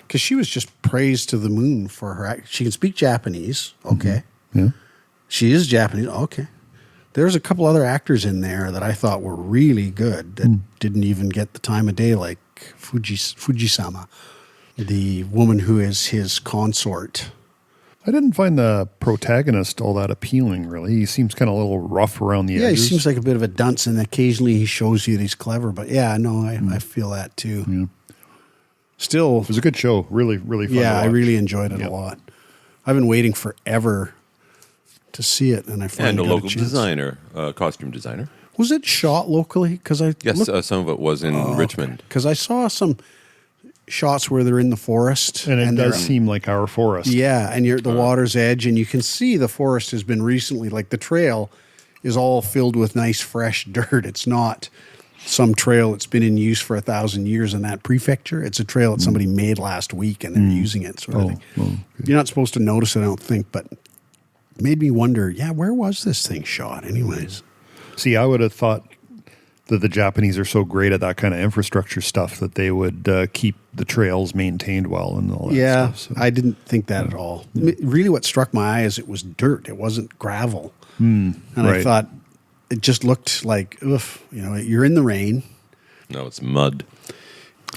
Because she was just praised to the moon for her act. She can speak Japanese. Okay. Yeah. She is Japanese. Okay. There's a couple other actors in there that I thought were really good that didn't even get the time of day, like Fujisama, the woman who is his consort. I didn't find the protagonist all that appealing, really. He seems kind of a little rough around the Yeah, he edges. seems like a bit of a dunce, and occasionally he shows you that he's clever. But yeah, no, I feel that too. Yeah. Still, It was a good show. Really, really fun. yeah, to I watch. really enjoyed it Yep. a lot. I've been waiting forever to see it, and I finally And a got local chance. designer, costume designer. Was it shot locally? Because I Yes, some of it was in Richmond. because I saw some shots where they're in the forest, And it they're- does seem like our forest. yeah, and you're at the water's edge, and you can see the forest has been recently, like the trail is all filled with nice fresh dirt. It's not some trail that's been in use for 1,000 years in that prefecture. It's a trail that somebody made last week, and they're using it. Sort of thing. You're not supposed to notice it, I don't think, but it made me wonder. Yeah, where was this thing shot, anyways? See, I would have thought that the Japanese are so great at that kind of infrastructure stuff that they would keep the trails maintained well and all that Yeah, stuff. So. I didn't think that at all. Really, what struck my eye is it was dirt. It wasn't gravel. And I right. thought it just looked like, oof, you know, you're in the rain. No, it's mud.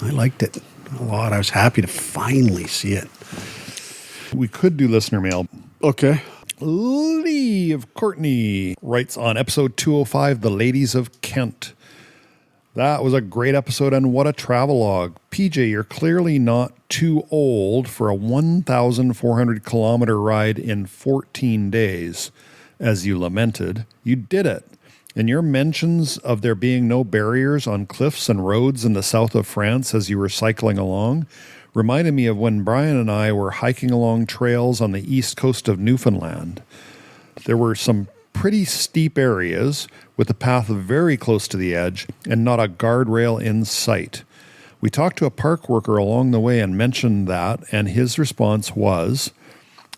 I liked it a lot. I was happy to finally see it. We could do listener mail. Okay. Lee of Courtney writes on episode 205, The Ladies of Kent. That was a great episode, and what a travelogue. PJ, you're clearly not too old for a 1,400 kilometer ride in 14 days. As you lamented, you did it. And your mentions of there being no barriers on cliffs and roads in the south of France as you were cycling along reminded me of when Brian and I were hiking along trails on the east coast of Newfoundland. There were some pretty steep areas with the path very close to the edge and not a guardrail in sight. We talked to a park worker along the way and mentioned that, and his response was,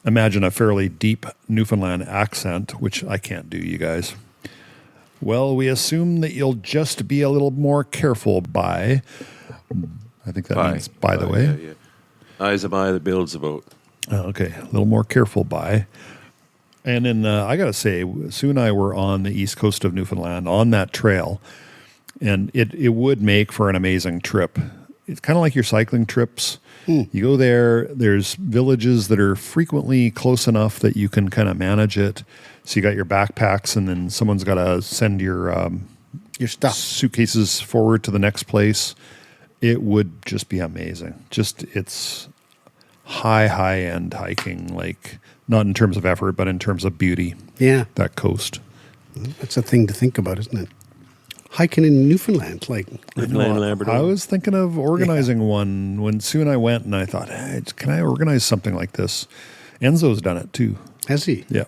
imagine a fairly deep Newfoundland accent, which I can't do, you guys. Well, we assume that you'll just be a little more careful by, I think that means by the way. Yeah, yeah. Eyes of eye that builds a boat. Oh, okay, a little more careful by. And then I got to say, Sue and I were on the east coast of Newfoundland on that trail, and it would make for an amazing trip. It's kind of like your cycling trips. You go there, there's villages that are frequently close enough that you can kind of manage it. So you got your backpacks, and then someone's got to send your stuff. suitcases forward to the next place. It would just be amazing. Just it's high end hiking, like not in terms of effort, but in terms of beauty. Yeah. That coast. That's a thing to think about, isn't it? Hiking in Newfoundland, like, Newfoundland, Labrador. I was thinking of organizing one when Sue and I went, and I thought, hey, can I organize something like this? Enzo's done it too. has he? Yeah.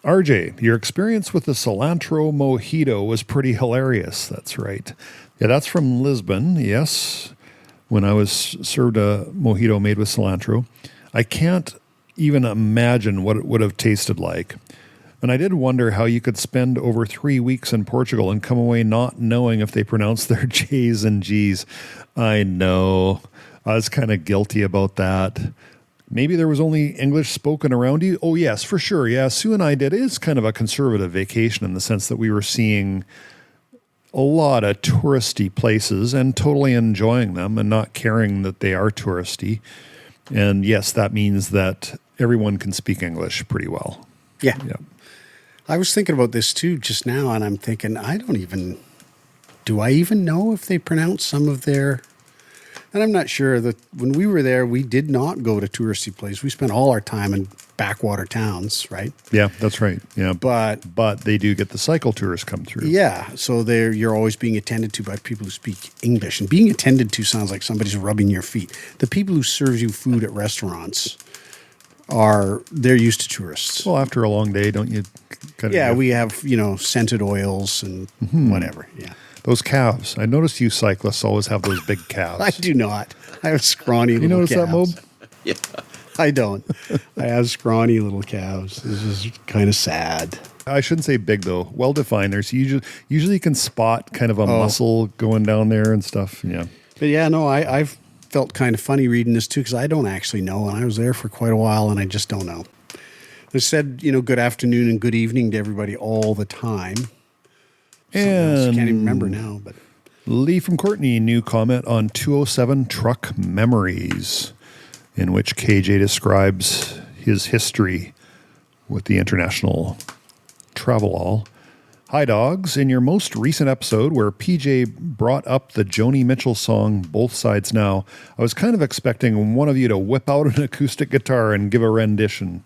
RJ, your experience with the cilantro mojito was pretty hilarious. That's right. Yeah, that's from Lisbon. Yes. when I was served a mojito made with cilantro. I can't even imagine what it would have tasted like. And I did wonder how you could spend over 3 weeks in Portugal and come away not knowing if they pronounce their J's and G's. I know. I was kind of guilty about that. Maybe there was only English spoken around you. Oh, yes, for sure. Yeah, Sue and I did. It is kind of a conservative vacation in the sense that we were seeing a lot of touristy places and totally enjoying them and not caring that they are touristy. And yes, that means that everyone can speak English pretty well. Yeah. Yeah. I was thinking about this too just now, and I'm thinking, do I even know if they pronounce some of their, and I'm not sure that when we were there, we did not go to touristy places. We spent all our time in backwater towns, right? Yeah, that's right. Yeah. But they do get the cycle tours come through. yeah, so you're always being attended to by people who speak English, and being attended to sounds like somebody's rubbing your feet. The people who serve you food at restaurants they're used to tourists. Well, after a long day, don't you kind of... Yeah, we have, scented oils and whatever. Yeah. Those calves. I noticed you cyclists always have those big calves. I do not. I have scrawny You little notice that, Mob? calves. Yeah. I don't. I have scrawny little calves. This is kind of sad. I shouldn't say big, though. Well-defined. There's usually you can spot kind of a muscle going down there and stuff. Yeah. But yeah, no, I've felt kind of funny reading this too because I don't actually know, and I was there for quite a while, and I just don't know. They said, good afternoon and good evening to everybody all the time. I can't even remember now, but Lee from Courtney, new comment on 207 Truck Memories, in which KJ describes his history with the International Travelall. Hi, dogs. In your most recent episode where PJ brought up the Joni Mitchell song Both Sides Now, I was kind of expecting one of you to whip out an acoustic guitar and give a rendition.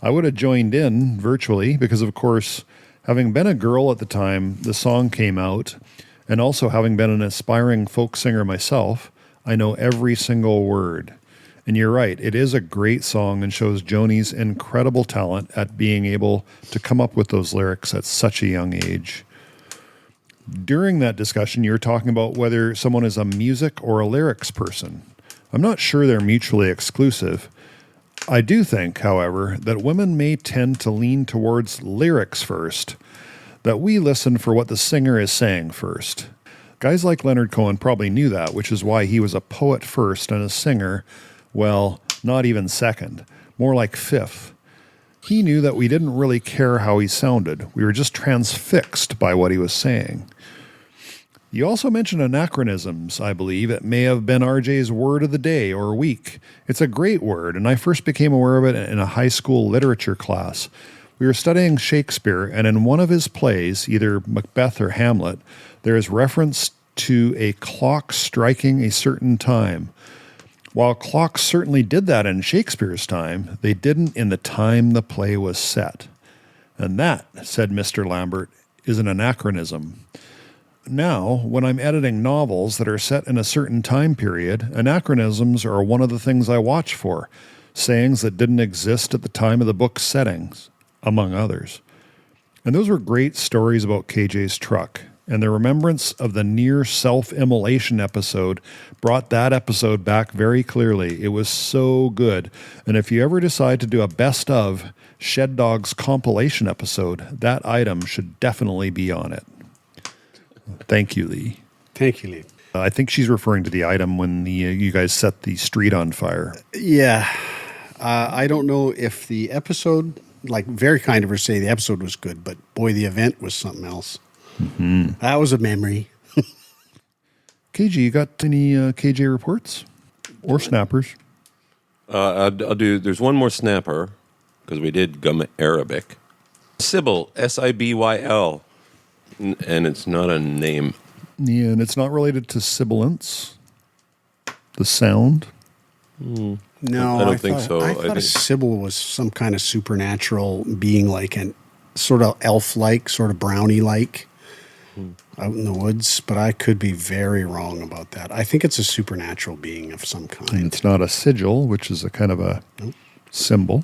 I would have joined in virtually because, of course, having been a girl at the time the song came out, and also having been an aspiring folk singer myself, I know every single word. And you're right, it is a great song and shows Joni's incredible talent at being able to come up with those lyrics at such a young age. During that discussion, you were talking about whether someone is a music or a lyrics person. I'm not sure they're mutually exclusive. I do think, however, that women may tend to lean towards lyrics first, that we listen for what the singer is saying first. Guys like Leonard Cohen probably knew that, which is why he was a poet first and a singer, well, not even second, more like fifth. He knew that we didn't really care how he sounded. We were just transfixed by what he was saying. You also mentioned anachronisms, I believe. It may have been RJ's word of the day or week. It's a great word, and I first became aware of it in a high school literature class. We were studying Shakespeare, and in one of his plays, either Macbeth or Hamlet, there is reference to a clock striking a certain time. While clocks certainly did that in Shakespeare's time, they didn't in the time the play was set. And that, said Mr. Lambert, is an anachronism. Now, when I'm editing novels that are set in a certain time period, anachronisms are one of the things I watch for, sayings that didn't exist at the time of the book's settings, among others. And those were great stories about KJ's truck. And the remembrance of the near self-immolation episode brought that episode back very clearly. It was so good. And if you ever decide to do a best of Shed Dogs compilation episode, that item should definitely be on it. Thank you, Lee. thank you, Lee. I think she's referring to the item when you guys set the street on fire. Yeah. I don't know if the episode, very kind of her to say the episode was good, but boy, the event was something else. Mm-hmm. That was a memory. KJ, you got any KJ reports or snappers? I'll do. There's one more snapper because we did gum Arabic. Sibyl, Sibyl, and it's not a name. Yeah, and it's not related to sibilance, the sound. No, I don't think so. I thought a Sybil was some kind of supernatural being, like an sort of elf-like, sort of brownie-like out in the woods, but I could be very wrong about that. I think it's a supernatural being of some And kind. it's not a sigil, which is a kind of a symbol.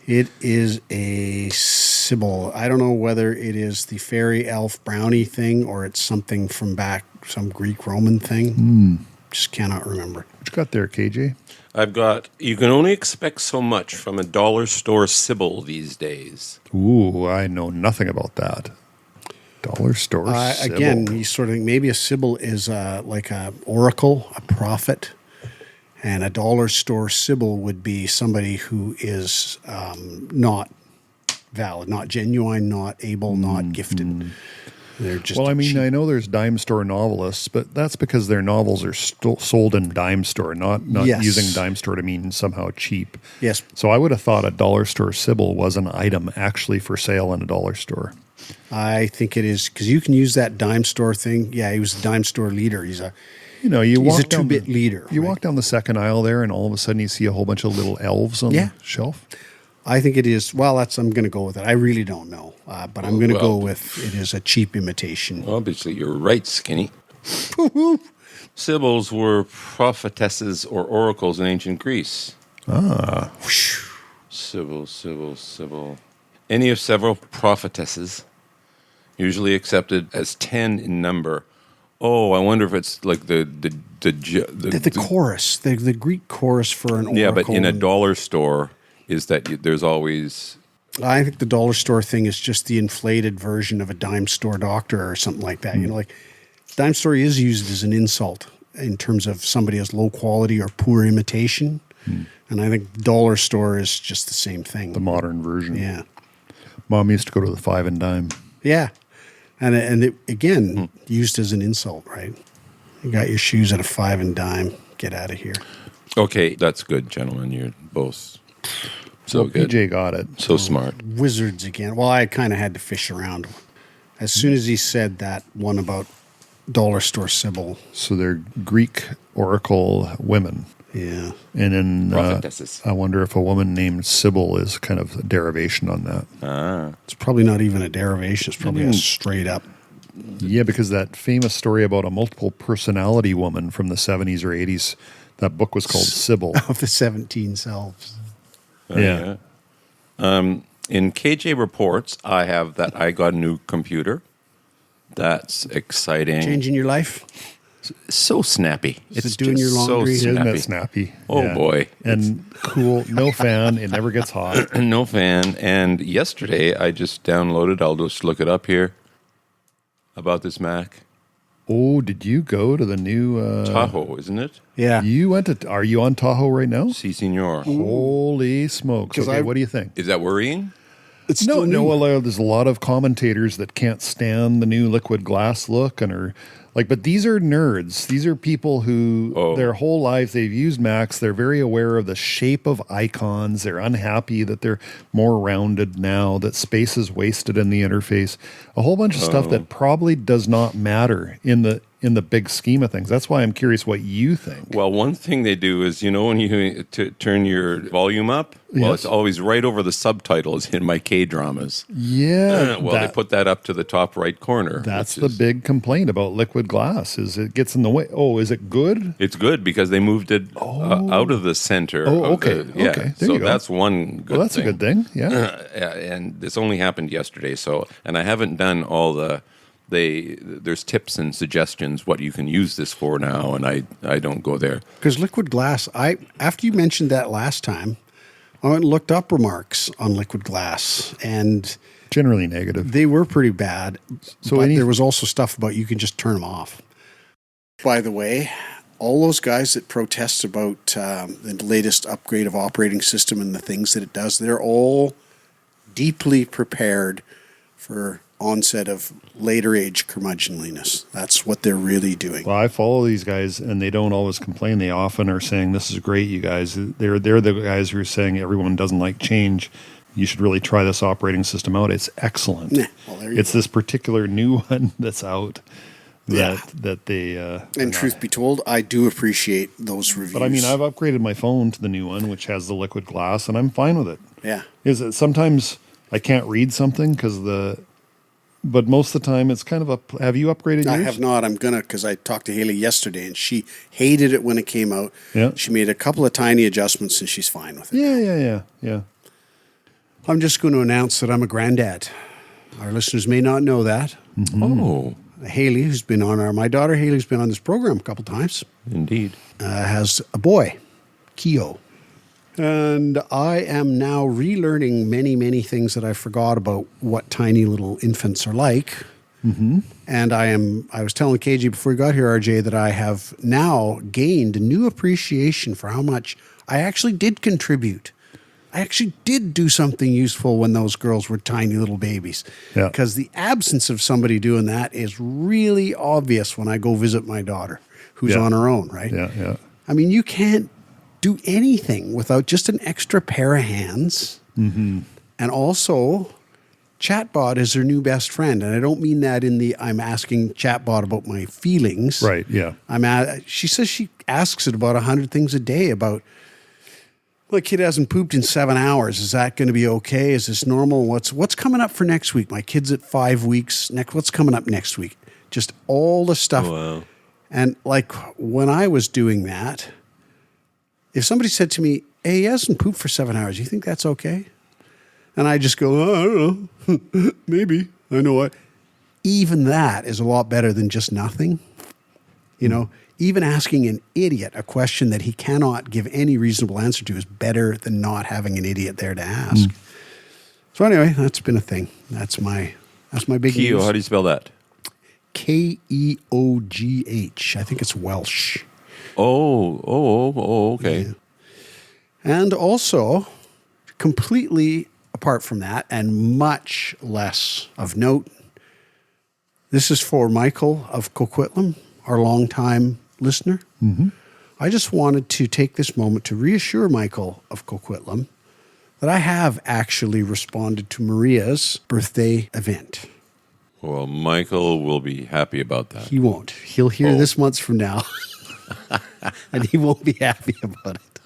It is a Sybil. I don't know whether it is the fairy elf brownie thing or it's something from back, some Greek Roman thing. just cannot remember. What you got there, KJ? I've got, you can only expect so much from a dollar store Sybil these days. Ooh, I know nothing about that. Dollar store Sybil. Again, you sort of think maybe a Sybil is like a oracle, a prophet, and a dollar store Sybil would be somebody who is not valid, not genuine, not able, not gifted. They're just Well, I mean, cheap. I know there's dime store novelists, but that's because their novels are sold in dime store, not Yes. using dime store to mean somehow cheap. Yes. So I would have thought a dollar store Sybil was an item actually for sale in a dollar store. I think it is because you can use that dime store thing. Yeah, he was a dime store leader. He's a You know, you He's walk a down two-bit the- leader, You right? walk down the second aisle there, and all of a sudden you see a whole bunch of little elves on Yeah. the shelf. I think it is. Well, I'm going to go with it. I really don't know, but I'm going to go Well. with it is a cheap imitation. Obviously, you're right, Skinny. Sibyls were prophetesses or oracles in ancient Greece. Sibyl. Any of several prophetesses, usually accepted as 10 in number. Oh, I wonder if it's like the chorus, the Greek chorus for an oracle. yeah, but in a dollar store is that there's always I think the dollar store thing is just the inflated version of a dime store doctor or something like that. You know, like dime store is used as an insult in terms of somebody as low quality or poor imitation. And I think dollar store is just the same thing. The modern version. Yeah. Mom used to go to the 5 and dime. Yeah. And it, again, used as an insult, right? You got your shoes at a 5 and dime. Get out of here. okay. That's good, gentlemen. You're both so Well, good, PJ got it. so smart. Wizards again. Well, I kind of had to fish around. As soon as he said that one about dollar store Sybil. So they're Greek oracle women. Yeah. And then Prophetesses. I wonder if a woman named Sybil is kind of a derivation on that. It's probably not even a derivation. It's probably a straight up. Yeah, because that famous story about a multiple personality woman from the 70s or 80s, that book was called Sybil. Of the 17 selves. Yeah. In KJ reports, I have that I got a new computer. That's exciting. Changing your life? So snappy. it doing your laundry? so Isn't snappy. that snappy? Oh, boy. And cool. No fan. It never gets hot. No fan. And yesterday, I just downloaded. I'll just look it up here about this Mac. Oh, did you go to the new Tahoe, isn't it? Yeah. You went to? Are you on Tahoe right now? Si, senor. Holy smokes! 'Cause Okay, I- what do you think? Is that worrying? It's No, still new. well, there's a lot of commentators that can't stand the new liquid glass look and are like, but these are nerds. These are people who their whole life they've used Macs. They're very aware of the shape of icons. They're unhappy that they're more rounded now, that space is wasted in the interface. A whole bunch of stuff that probably does not matter in the big scheme of things. That's why I'm curious what you think. Well, one thing they do is, when you turn your volume up, well, Yes. it's always right over the subtitles in my K-dramas. Yeah, Well, they put that up to the top right corner. that's which the is- big complaint about liquid glass is it gets in the way. Oh, is it good? It's good because they moved it out of the center. Oh, of okay. the- yeah. Okay. There So you go. that's one good Well, that's thing. a good thing. Yeah. And this only happened yesterday. And I haven't done all there's tips and suggestions what you can use this for now, and I don't go there. Because liquid glass, after you mentioned that last time, I went and looked up remarks on liquid glass, and Generally negative. they were pretty bad. So But any- there was also stuff about you can just turn them off. By the way, all those guys that protest about the latest upgrade of operating system and the things that it does, they're all deeply prepared for onset of later age curmudgeonliness. That's what they're really doing. Well, I follow these guys, and they don't always complain. They often are saying, "This is great, you guys." They're the guys who are saying everyone doesn't like change. You should really try this operating system out. It's excellent. Yeah, well, there you It's go. this particular new one that's out Yeah. that they. And truth be told, I do appreciate those reviews. But I mean, I've upgraded my phone to the new one, which has the liquid glass, and I'm fine with it. yeah. Is it sometimes I can't read something but most of the time it's kind of have you upgraded yours? I have not. I'm gonna because I talked to Haley yesterday and she hated it when it came out. Yeah. She made a couple of tiny adjustments and she's fine with it. Yeah. I'm just going to announce that I'm a granddad. Our listeners may not know that. Oh, Haley, who's been on my daughter Haley's been on this program a couple times, Indeed. has a boy, Keo. And I am now relearning many, many things that I forgot about what tiny little infants are like. Mm-hmm. And I was telling KG before we got here, RJ, that I have now gained a new appreciation for how much I actually did contribute. I actually did do something useful when those girls were tiny little babies. Yeah. Because the absence of somebody doing that is really obvious when I go visit my daughter, who's Yeah. on her own, right? Yeah, yeah. I mean, you can't do anything without just an extra pair of hands. Mm-hmm. And also, Chatbot is her new best friend. And I don't mean that in the I'm asking Chatbot about my feelings. Right, yeah. She says she asks it about 100 things a day about, my kid hasn't pooped in 7 hours. Is that going to be okay? Is this normal? What's coming up for next week? My kid's at 5 weeks. What's coming up next week? Just all the stuff. Wow. And like when I was doing that, if somebody said to me, hey, he hasn't pooped for 7 hours, you think that's okay? And I just go, oh, I don't know. Maybe. I know what. Even that is a lot better than just nothing. You know, even asking an idiot a question that he cannot give any reasonable answer to is better than not having an idiot there to ask. So anyway, that's been a thing. That's my big Keo, news. how do you spell that? Keogh. I think it's Welsh. Oh, okay. Yeah. And also, completely apart from that, and much less of note, this is for Michael of Coquitlam, our longtime listener. Mm-hmm. I just wanted to take this moment to reassure Michael of Coquitlam that I have actually responded to Maria's birthday event. Well, Michael will be happy about that. He won't. He'll hear this months from now, and he won't be happy about it.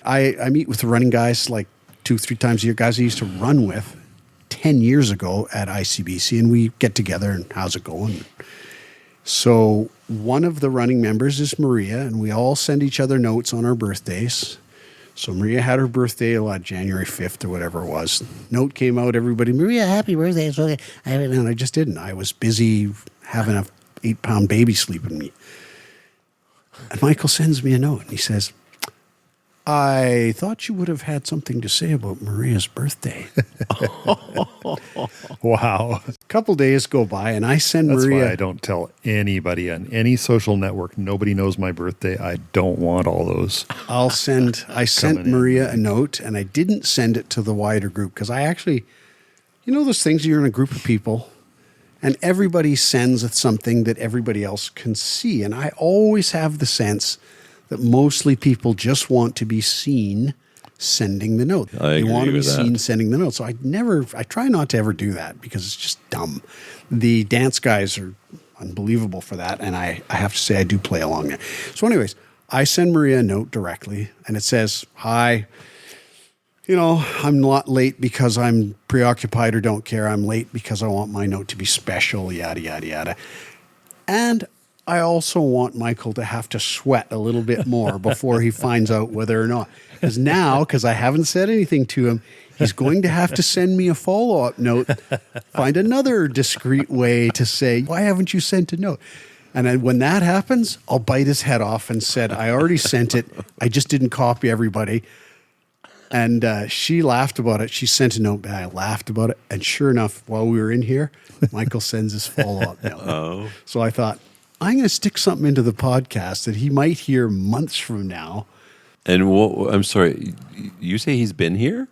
I meet with the running guys like 2-3 times a year, guys I used to run with 10 years ago at ICBC, and we get together and how's it going? So one of the running members is Maria, and we all send each other notes on our birthdays. So Maria had her birthday January 5th or whatever it was. Note came out, everybody, Maria, happy birthday. It's okay. And I just didn't. I was busy having a 8-pound baby sleeping me. And Michael sends me a note, and he says, I thought you would have had something to say about Maria's birthday. Wow. A couple days go by, and I send That's Maria. why I don't tell anybody on any social network. Nobody knows my birthday. I don't want all those. I sent in. Maria a note, and I didn't send it to the wider group because I actually, you know, those things you're in a group of people and everybody sends something that everybody else can see. And I always have the sense that mostly people just want to be seen sending the note. I They agree want to be with that. seen sending the note. So I try not to ever do that because it's just dumb. The dance guys are unbelievable for that. And I have to say, I do play along there. So anyways, I send Maria a note directly and it says, hi, you know, I'm not late because I'm preoccupied or don't care. I'm late because I want my note to be special, yada, yada, yada. And I also want Michael to have to sweat a little bit more before he finds out whether or not. Because I haven't said anything to him, he's going to have to send me a follow-up note, find another discreet way to say, why haven't you sent a note? And then when that happens, I'll bite his head off and said, I already sent it. I just didn't copy everybody. And she laughed about it. She sent a note back. I laughed about it. And sure enough, while we were in here, Michael sends his follow-up note. Oh. So I thought, I'm going to stick something into the podcast that he might hear months from now. And I'm sorry, you say he's been here?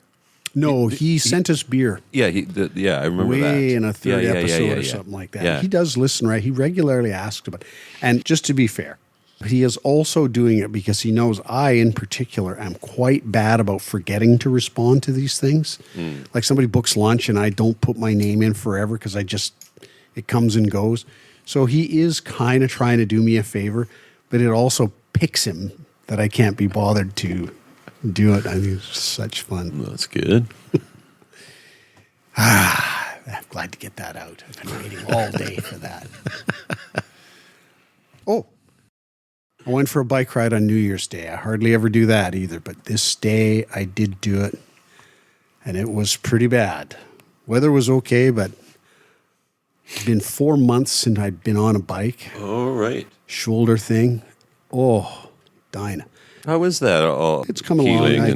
No, he sent us beer Yeah, I remember that. way in a third Yeah, episode or yeah. something like that. Yeah. He does listen, right? He regularly asks about it. And just to be fair, he is also doing it because he knows I, in particular, am quite bad about forgetting to respond to these things. Like somebody books lunch and I don't put my name in forever because it comes and goes. So he is kind of trying to do me a favor, but it also picks him that I can't be bothered to do it. I think it's such fun. That's good. I'm glad to get that out. I've been waiting all day for that. Oh, I went for a bike ride on New Year's Day. I hardly ever do that either, but this day I did do it, and it was pretty bad. Weather was okay, but It's been 4 months since I'd been on a bike. All right. Shoulder thing. Oh, dying. How is that? All It's coming along. healing and-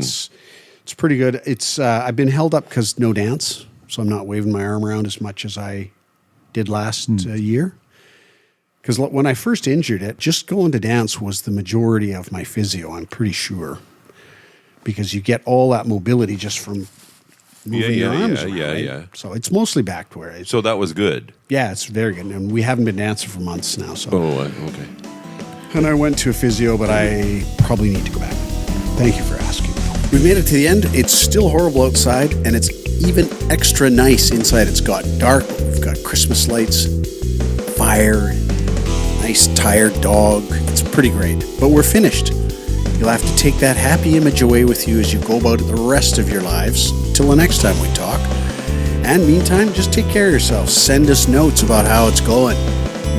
It's pretty good. It's I've been held up because no dance, so I'm not waving my arm around as much as I did last year. Because when I first injured it, just going to dance was the majority of my physio, I'm pretty sure. Because you get all that mobility just from moving your arms around, right? So it's mostly back to where I... So that was good. Yeah, it's very good. And we haven't been dancing for months now. So. Oh, okay. And I went to a physio, but I probably need to go back. Thank you for asking. We've made it to the end. It's still horrible outside, and it's even extra nice inside. It's got dark. We've got Christmas lights, fire, nice tired dog. It's pretty great. But we're finished. You'll have to take that happy image away with you as you go about the rest of your lives. Till the next time we talk. And meantime, just take care of yourself. Send us notes about how it's going.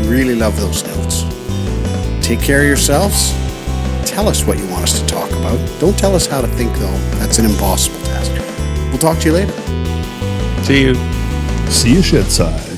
We really love those notes. Take care of yourselves. Tell us what you want us to talk about. Don't tell us how to think, though. That's an impossible task. We'll talk to you later. See you. See you, shit side.